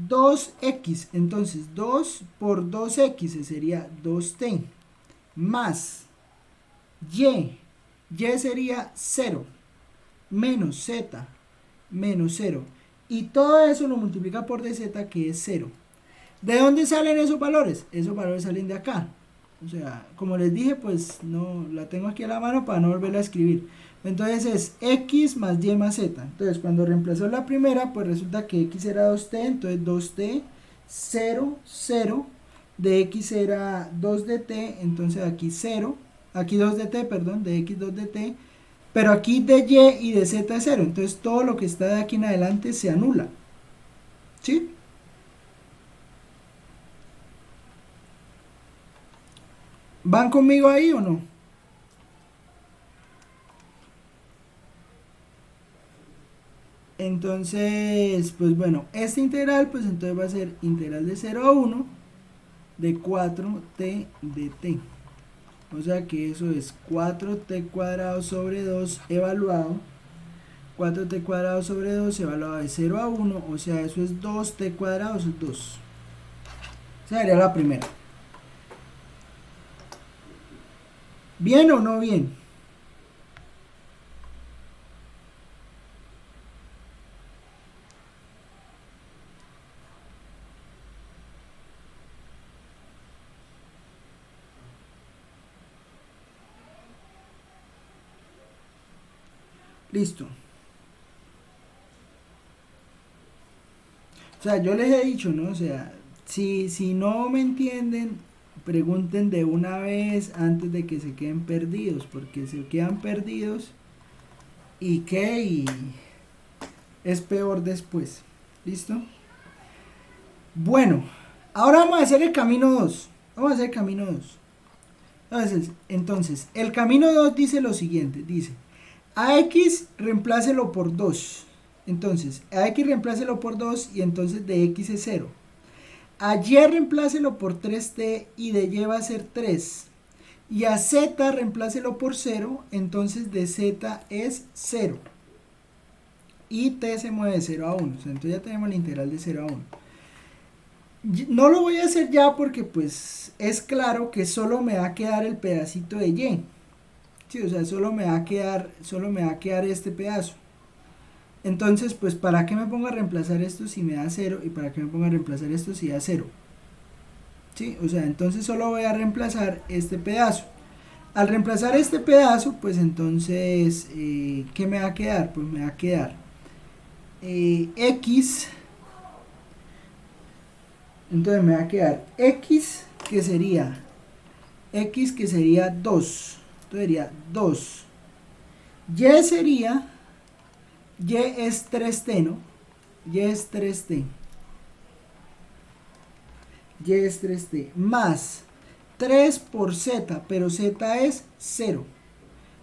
2x, entonces 2 por 2x sería 2t. Más y sería 0. Menos z, menos 0. Y todo eso lo multiplica por dz, que es 0. ¿De dónde salen esos valores? Esos valores salen de acá. O sea, como les dije, pues no la tengo aquí a la mano para no volverla a escribir. Entonces es x más y más z. Entonces cuando reemplazó la primera, pues resulta que x era 2t, entonces 2t, 0, 0. De x era 2 dt, entonces aquí 0. Aquí 2 dt, perdón, de x 2 dt. Pero aquí de y y de z es 0. Entonces todo lo que está de aquí en adelante se anula. ¿Sí? ¿Van conmigo ahí o no? Entonces, pues bueno, esta integral, pues entonces va a ser integral de 0 a 1 de 4t dt. O sea que eso es 4t cuadrado sobre 2 evaluado. 4t cuadrado sobre 2 evaluado de 0 a 1. O sea, eso es 2t cuadrado, eso es 2. Esa sería la primera. ¿Bien o no bien? Listo. O sea, yo les he dicho, ¿no? O sea, si no me entienden, pregunten de una vez antes de que se queden perdidos, porque se quedan perdidos y qué, y es peor después. ¿Listo? Bueno, ahora vamos a hacer el camino 2. Vamos a hacer el camino 2. Entonces, el camino 2 dice lo siguiente, dice, a x reemplácelo por 2. Entonces, a x reemplácelo por 2 y entonces de x es 0. A y reemplácelo por 3t y de y va a ser 3. Y a z reemplácelo por 0, entonces de z es 0. Y t se mueve de 0 a 1. O sea, entonces ya tenemos la integral de 0 a 1. No lo voy a hacer ya porque pues es claro que solo me va a quedar el pedacito de y. Sí, o sea, solo me va a quedar este pedazo. Entonces, pues, ¿para qué me pongo a reemplazar esto si me da 0? ¿Y para qué me pongo a reemplazar esto si da 0? ¿Sí? O sea, entonces solo voy a reemplazar este pedazo. Al reemplazar este pedazo, pues entonces, ¿qué me va a quedar? Pues me va a quedar x. Entonces me va a quedar x que sería 2. Entonces sería 2. Y sería, y es 3t, ¿no? Y es 3t. Más 3 por z, pero z es 0.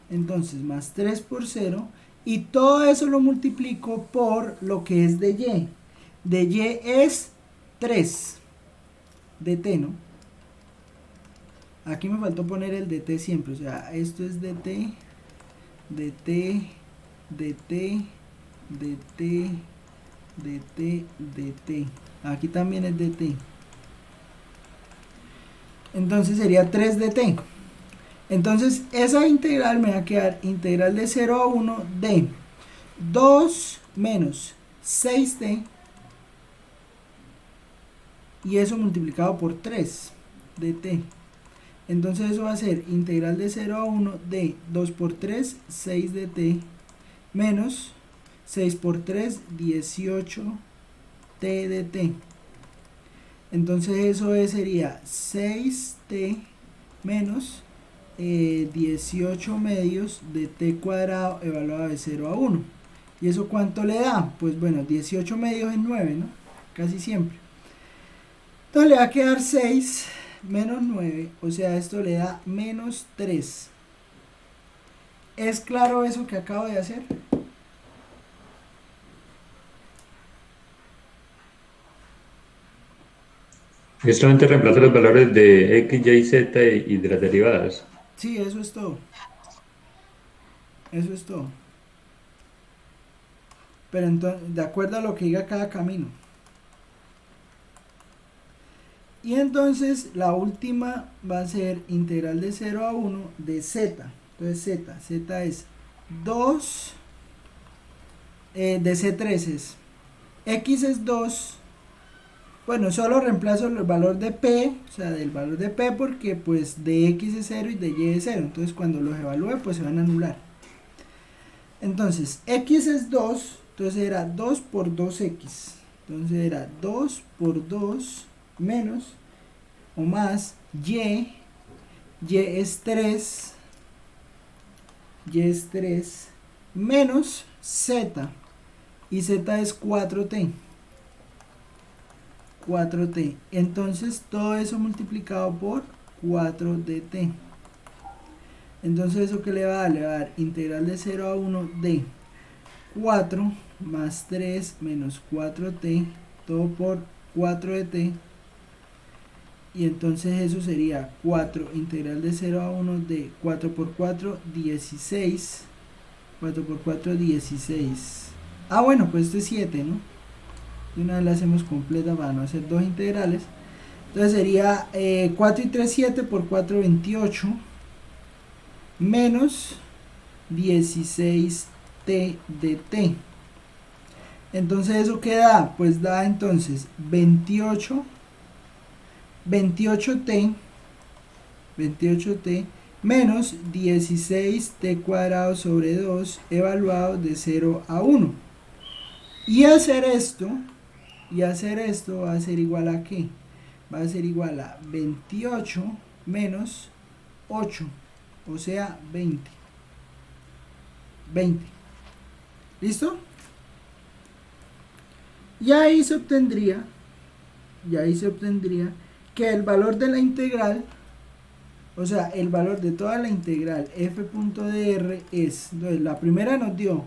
Entonces, más 3 por 0. Y todo eso lo multiplico por lo que es de y. De y es 3 dt, ¿no? Aquí me faltó poner el dt siempre. O sea, esto es dt, dt, dt, dt, dt, dt. Aquí también es dt. Entonces sería 3 dt. Entonces esa integral me va a quedar integral de 0 a 1 de 2 menos 6t, y eso multiplicado por 3 dt. Entonces eso va a ser integral de 0 a 1 de 2 por 3, 6 dt, menos 6 por 3, 18t dt. Entonces eso sería 6t menos 18 medios de t cuadrado evaluado de 0 a 1. ¿Y eso cuánto le da? Pues bueno, 18 medios es 9, ¿no? Casi siempre. Entonces le va a quedar 6 menos 9, o sea, esto le da menos 3. ¿Es claro eso que acabo de hacer?
Y solamente reemplaza los valores de x, y, z y de las derivadas.
Sí, eso es todo. Eso es todo. Pero entonces, de acuerdo a lo que diga cada camino. Y entonces la última va a ser integral de 0 a 1 de z. Entonces z es 2 de C3 es x es 2. Bueno, solo reemplazo el valor de p, o sea, del valor de p, porque pues de x es 0 y de y es 0. Entonces cuando los evalúe pues se van a anular. Entonces x es 2, entonces era 2 por 2x. Entonces era 2 por 2 menos o más y es 3, menos z, y z es 4t. Entonces todo eso multiplicado por 4 dt. Entonces eso que le va a dar, le va a dar integral de 0 a 1 de 4 más 3 menos 4t, todo por 4 dt. Y entonces eso sería 4 integral de 0 a 1 de 4 por 4, 16. 4 por 4, 16. Ah, bueno, pues esto es 7, ¿no? De una vez la hacemos completa para no hacer dos integrales. Entonces sería 4 y 3, 7 por 4, 28. Menos 16t dt. Entonces eso qué da, pues da entonces 28t menos 16t cuadrado sobre 2 evaluado de 0 a 1. Y hacer esto va a ser igual a ¿qué? Va a ser igual a 28 menos 8, o sea 20. ¿Listo? Y ahí se obtendría que el valor de la integral, o sea, el valor de toda la integral f.dr es, entonces la primera nos dio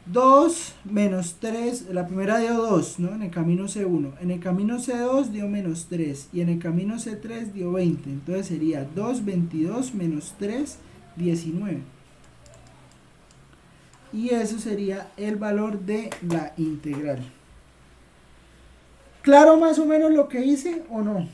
2 menos 3, la primera dio 2, ¿no? En el camino C1, en el camino C2 dio menos 3 y en el camino C3 dio 20, entonces sería 2, 22 menos 3, 19. Y eso sería el valor de la integral. ¿Claro más o menos lo que hice o no?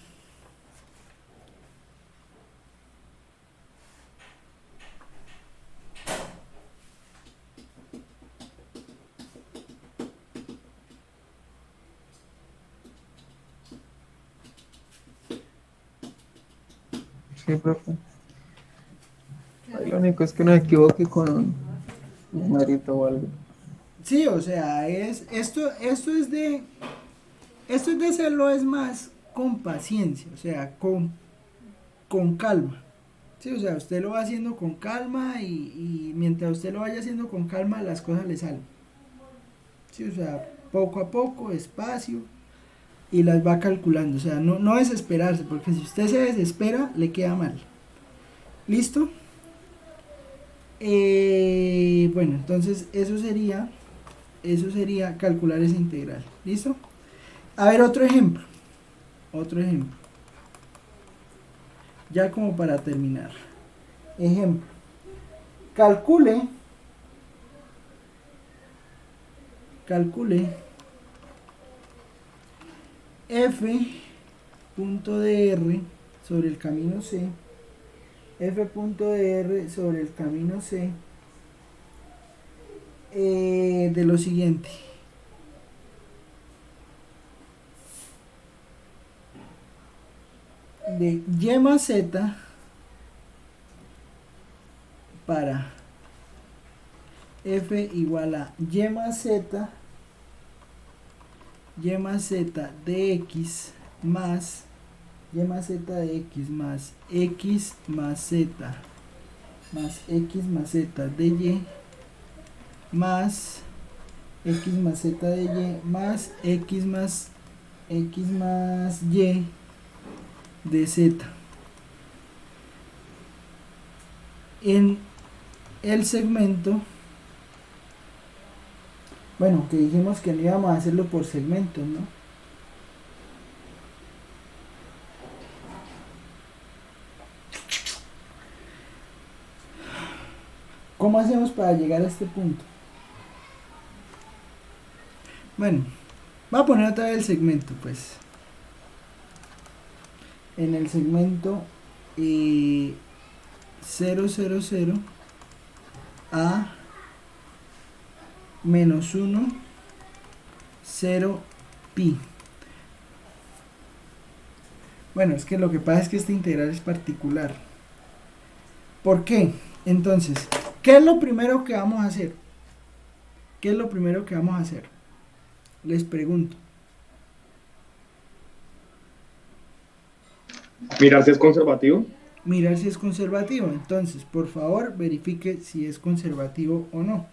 Sí, profe. Ahí lo único es que no me equivoque con un numerito o algo.
Sí, o sea, esto es de hacerlo es más con paciencia, o sea, con calma. Sí, o sea, usted lo va haciendo con calma y mientras usted lo vaya haciendo con calma, las cosas le salen. Sí, o sea, poco a poco, despacio, y las va calculando. O sea, no desesperarse, porque si usted se desespera, le queda mal. ¿Listo? Bueno, entonces eso sería calcular esa integral. ¿Listo? A ver, otro ejemplo. Otro ejemplo. Ya como para terminar. Ejemplo. Calcule f.dr sobre el camino C, f.dr sobre el camino C, de lo siguiente. De y más z para f igual a y más z de x más y más z de x más x más z más x más z de y más x más z de y más x más y de z. En el segmento, bueno, que dijimos que no íbamos a hacerlo por segmentos, ¿no? ¿Cómo hacemos para llegar a este punto? Bueno, voy a poner otra vez el segmento, pues. En el segmento 0, 0, 0 a menos 1, 0, pi. Bueno, es que lo que pasa es que esta integral es particular. ¿Por qué? Entonces, ¿qué es lo primero que vamos a hacer? ¿Qué es lo primero que vamos a hacer? Les pregunto.
Mirar si es conservativo.
Mirar si es conservativo. Entonces, por favor, verifique si es conservativo o no.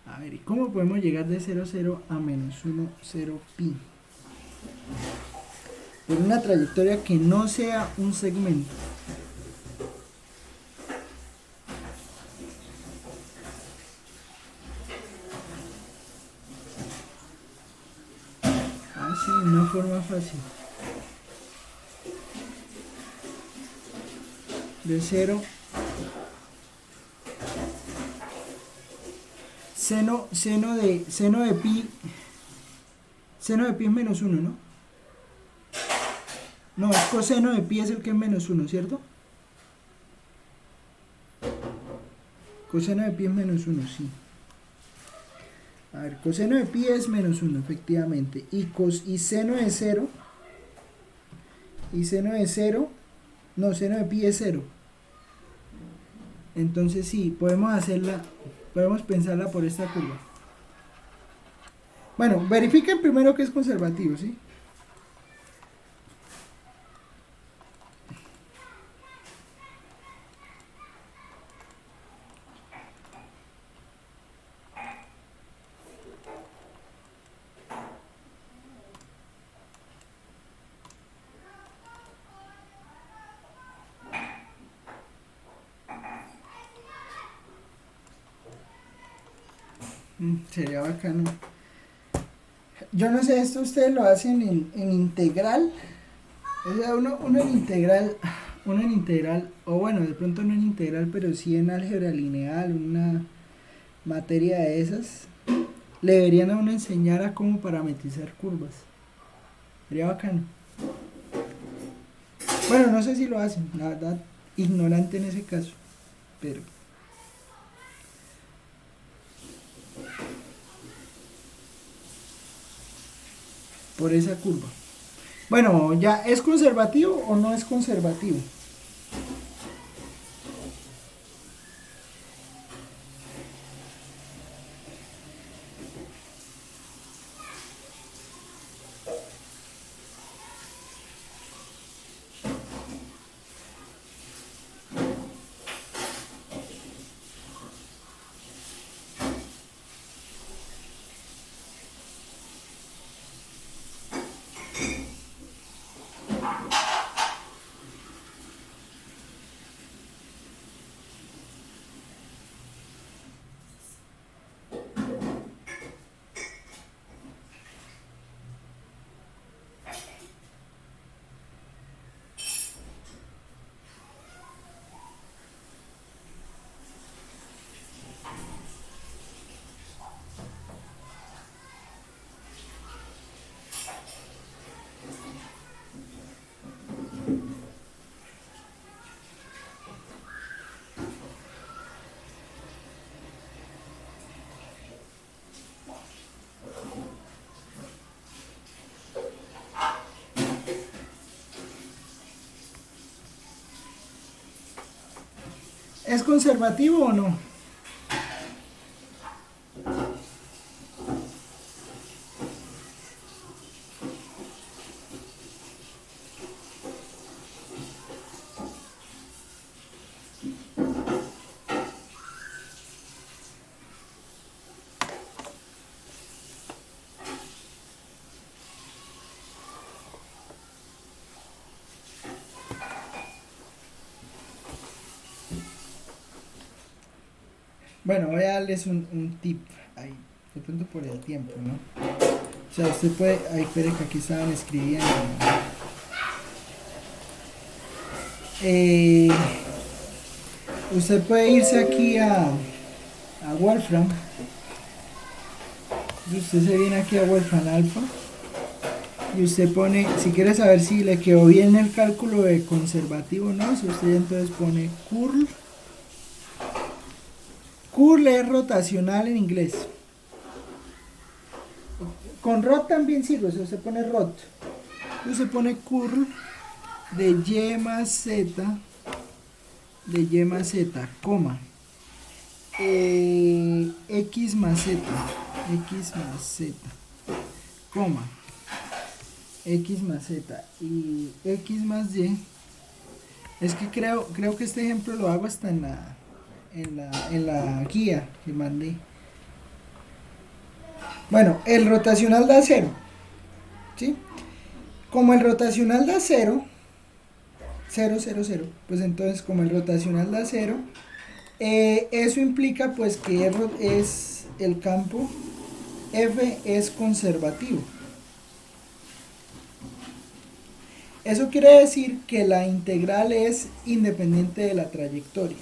A ver, ¿y cómo podemos llegar de 0, 0 a menos 1, 0 pi? Por una trayectoria que no sea un segmento. Así, una forma fácil. De 0. Seno de pi. Seno de pi es menos 1, ¿no? No, es coseno de pi es el que es menos 1, ¿cierto? Coseno de pi es menos 1, sí. A ver, coseno de pi es menos 1, efectivamente. Y seno de 0. Y seno de 0. No, seno de pi es 0. Entonces sí, podemos pensarla por esta curva. Bueno, verifiquen primero que es conservativo, ¿sí? Sería bacano. Yo no sé, esto ustedes lo hacen en integral. O sea, uno en integral, o bueno, de pronto no en integral, pero sí en álgebra lineal, una materia de esas, le deberían a uno enseñar a cómo parametrizar curvas. Sería bacano. Bueno, no sé si lo hacen, la verdad, ignorante en ese caso, pero... por esa curva. Bueno, ya, ¿es conservativo o no es conservativo? ¿Es conservativo o no? Bueno, voy a darles un tip ahí, de pronto por el tiempo, ¿no? O sea, usted puede, ahí espere que aquí estaban escribiendo. Eh, Usted puede irse aquí a Wolfram. Usted se viene aquí a Wolfram Alpha y usted pone, si quiere saber si le quedó bien el cálculo de conservativo o no, si usted entonces pone curl. Curl es rotacional en inglés. Con rot también sirve, si usted pone rot. Usted pone curl de y más z, coma, x más z, coma, x más z y x más y. Es que creo que este ejemplo lo hago hasta en la guía que mandé. Bueno, el rotacional da 0, ¿sí? Como el rotacional da 0, 0, 0, 0, pues entonces como el rotacional da 0, eso implica pues que es el campo F es conservativo. Eso quiere decir que la integral es independiente de la trayectoria,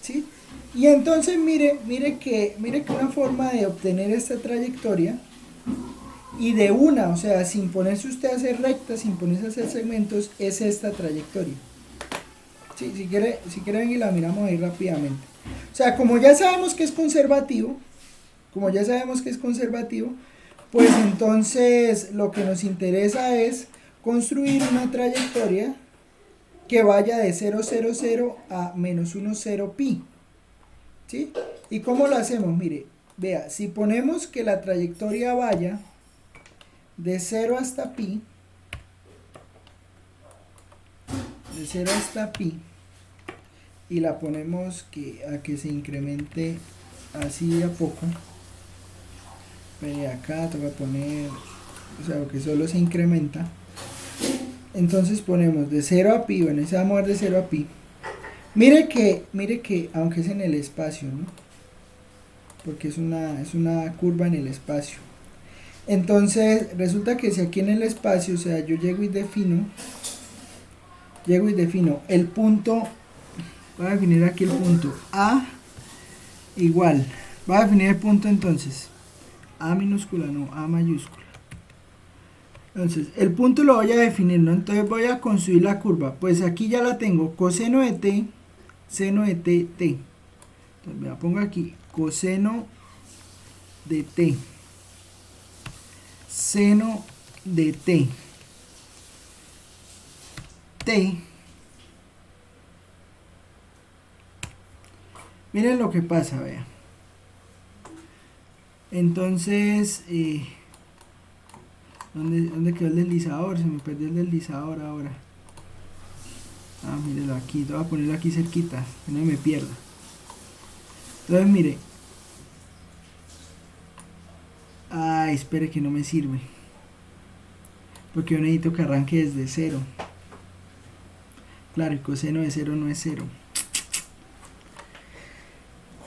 ¿sí? Y entonces mire que una forma de obtener esta trayectoria y de una, o sea, sin ponerse usted a hacer rectas, sin ponerse a hacer segmentos, es esta trayectoria. Sí, si quiere ven y la miramos ahí rápidamente. O sea, como ya sabemos que es conservativo, pues entonces lo que nos interesa es construir una trayectoria que vaya de 0, 0, 0 a menos 1, 0 pi. ¿Sí? ¿Y cómo lo hacemos? Mire, vea, si ponemos que la trayectoria vaya de 0 hasta pi, y la ponemos a que se incremente así a poco, pero acá toca poner, o sea, que solo se incrementa. Entonces ponemos de 0 a pi, bueno, ese va a mover de 0 a pi. Mire que aunque es en el espacio, ¿no? Porque es una curva en el espacio. Entonces resulta que si aquí en el espacio, o sea, yo llego y defino el punto, voy a definir aquí el punto A igual, voy a definir el punto entonces, A minúscula, no, A mayúscula. Entonces, el punto lo voy a definir, ¿no? Entonces voy a construir la curva. Pues aquí ya la tengo, coseno de t, seno de t, t. Entonces me la pongo aquí, coseno de t, seno de t, t. Miren lo que pasa, vean. Entonces, ¿dónde quedó el deslizador? Se me perdió el deslizador ahora. Ah, mírelo aquí, voy a ponerlo aquí cerquita, que no me pierda. Entonces, mire. Ay, espere que no me sirve. Porque yo necesito que arranque desde 0. Claro, el coseno de 0 no es 0.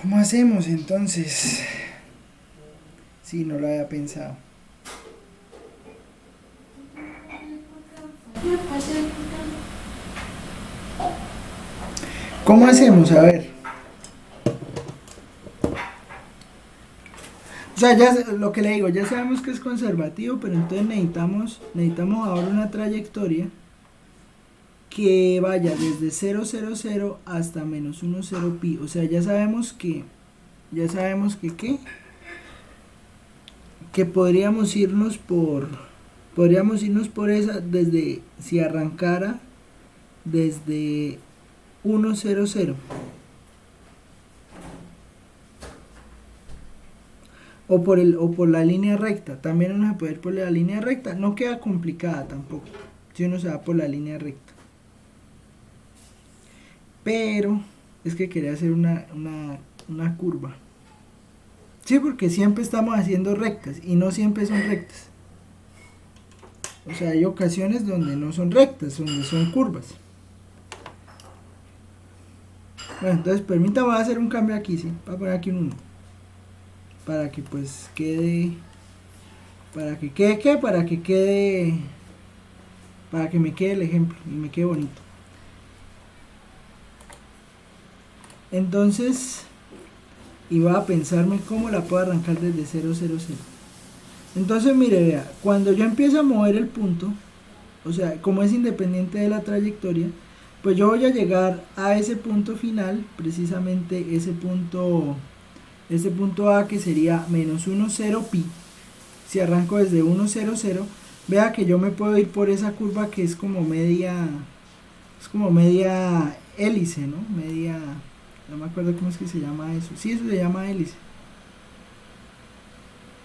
¿Cómo hacemos entonces? Sí, no lo había pensado. ¿Cómo hacemos? A ver. O sea, ya lo que le digo, ya sabemos que es conservativo, pero entonces necesitamos ahora una trayectoria que vaya desde 0, 0, 0 hasta menos 1, 0 pi. O sea, ya sabemos que ¿qué? Que podríamos irnos por esa desde, si arrancara desde 1, 0, 0. O por la línea recta. También uno se puede ir por la línea recta. No queda complicada tampoco, si uno se va por la línea recta. Pero es que quería hacer una curva. Sí, porque siempre estamos haciendo rectas y no siempre son rectas. O sea, hay ocasiones donde no son rectas, donde son curvas. Bueno, entonces permítame hacer un cambio aquí, ¿sí? Voy a poner aquí un 1. Para que pues quede... Para que quede, ¿qué? Para que quede... Para que me quede el ejemplo y me quede bonito. Entonces... Y voy a pensarme cómo la puedo arrancar desde 0, 0, 0. Entonces mire, vea, cuando yo empiezo a mover el punto, o sea, como es independiente de la trayectoria, pues yo voy a llegar a ese punto final, precisamente ese punto A, que sería menos 1, 0 pi. Si arranco desde 1, 0, 0, vea que yo me puedo ir por esa curva que es como media hélice, ¿no? Media, no me acuerdo cómo es que se llama eso. Sí, eso se llama hélice.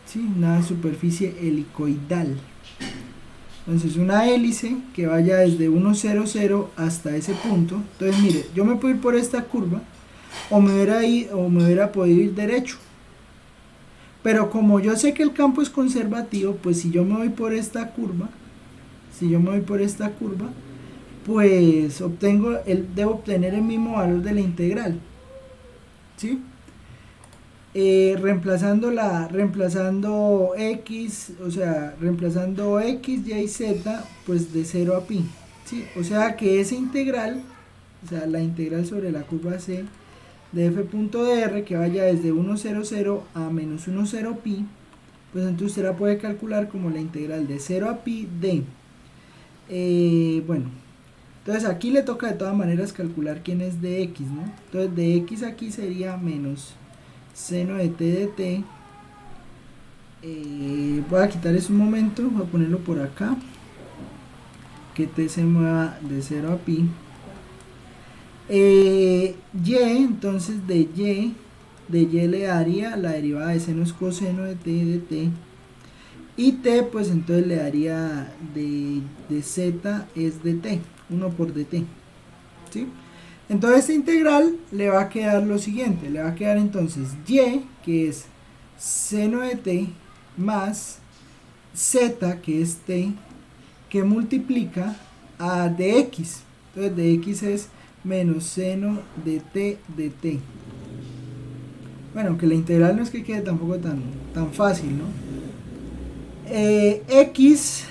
Sí, una superficie helicoidal. Entonces una hélice que vaya desde 1, 0, 0 hasta ese punto. Entonces mire, yo me puedo ir por esta curva o me hubiera podido ir derecho. Pero como yo sé que el campo es conservativo, pues si yo me voy por esta curva, pues debo obtener el mismo valor de la integral. ¿Sí? Reemplazando x, o sea, reemplazando x, y, z, pues de 0 a pi, ¿sí? O sea que esa integral, o sea, la integral sobre la curva c de f.dr, que vaya desde 1, 0, 0 a menos 1, 0 pi, pues entonces usted la puede calcular como la integral de 0 a pi de, bueno, entonces aquí le toca de todas maneras calcular quién es de x, ¿no? Entonces de x aquí sería menos seno de t de t. Voy a quitar eso un momento, voy a ponerlo por acá, que t se mueva de 0 a pi. Entonces de y le daría la derivada de seno es coseno de t, y t pues entonces le daría de z es dt, 1 por dt, ¿sí? Entonces esta integral le va a quedar lo siguiente, le va a quedar entonces y, que es seno de t, más z, que es t, que multiplica a dx. Entonces dx es menos seno de t de t. Bueno, aunque la integral no es que quede tampoco tan fácil, ¿no? X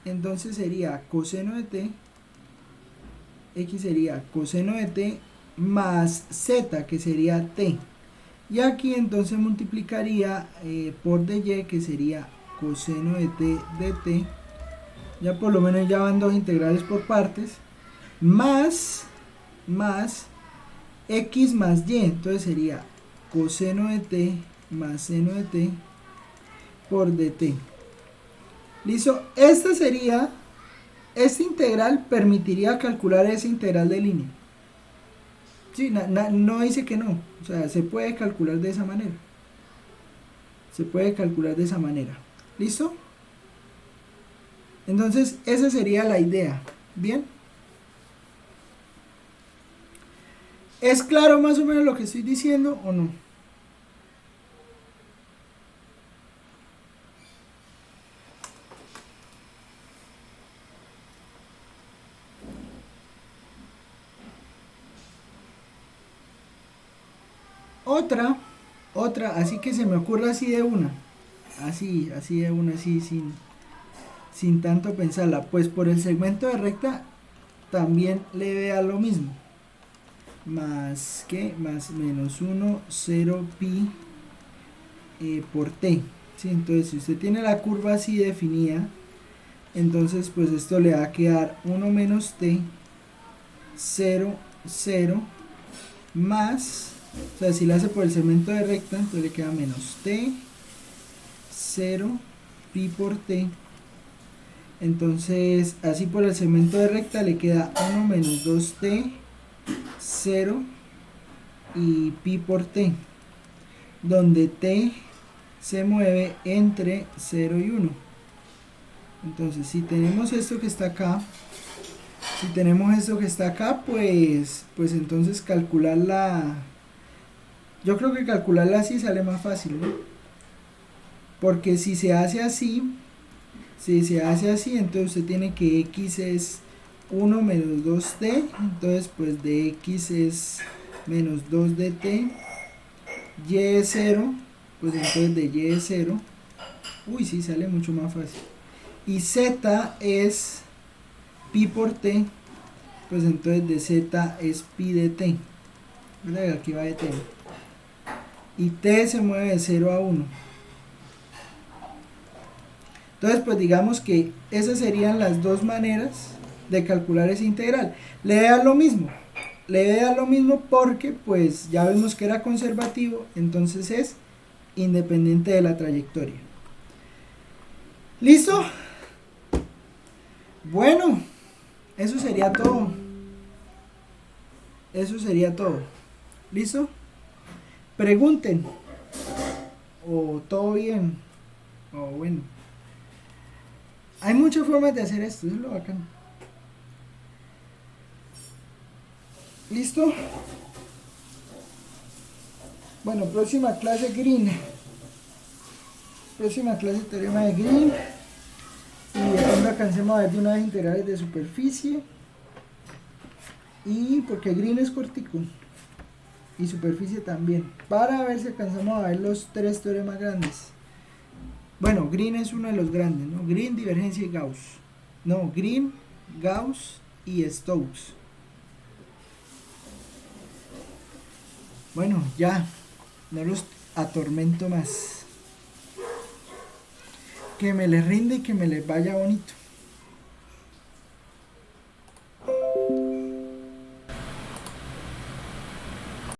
entonces sería coseno de t, x sería coseno de t más z, que sería t, y aquí entonces multiplicaría por dy, que sería coseno de t de t. Ya por lo menos ya van dos integrales por partes, más x más y, entonces sería coseno de t más seno de t por dt. Listo, esta integral permitiría calcular esa integral de línea. Sí, no dice que no, o sea, se puede calcular de esa manera. ¿Listo? Entonces, esa sería la idea. ¿Bien? ¿Es claro más o menos lo que estoy diciendo o no? Otra, así que se me ocurre así de una. Así de una, así sin tanto pensarla. Pues por el segmento de recta también le vea lo mismo. Más menos 1, 0 pi por t. ¿Sí? Entonces si usted tiene la curva así definida, entonces pues esto le va a quedar 1 menos t, 0, 0, más, o sea, si la hace por el segmento de recta, entonces le queda menos t, 0, pi por t. Entonces, así por el segmento de recta le queda 1 menos 2t, 0 y pi por t, donde t se mueve entre 0 y 1. Entonces, si tenemos esto que está acá, pues entonces calcularla, yo creo que calcularla así sale más fácil, ¿no? Porque si se hace así, entonces usted tiene que x es 1 menos 2t, entonces pues de x es menos 2 de t, y es 0, pues entonces de y es 0, uy, sí, sale mucho más fácil. Y z es pi por t, pues entonces de z es pi de t, ¿verdad? Aquí va de t. Y t se mueve de 0 a 1. Entonces, pues digamos que esas serían las dos maneras de calcular esa integral. Le da lo mismo porque pues ya vemos que era conservativo, entonces es independiente de la trayectoria. ¿Listo? Bueno, eso sería todo. ¿Listo? Pregunten. O todo bien. O bueno. Hay muchas formas de hacer esto, eso es lo bacano. ¿Listo? Bueno, próxima clase Green. Próxima clase teorema de Green. Y de pronto alcancemos a ver de una vez integrales de superficie. Y porque Green es cortico. Y superficie también. Para ver si alcanzamos a ver los tres teoremas grandes. Bueno, Green es uno de los grandes, ¿no? Green, divergencia y Gauss. No, Green, Gauss y Stokes. Bueno, ya. No los atormento más. Que me les rinde y que me les vaya bonito.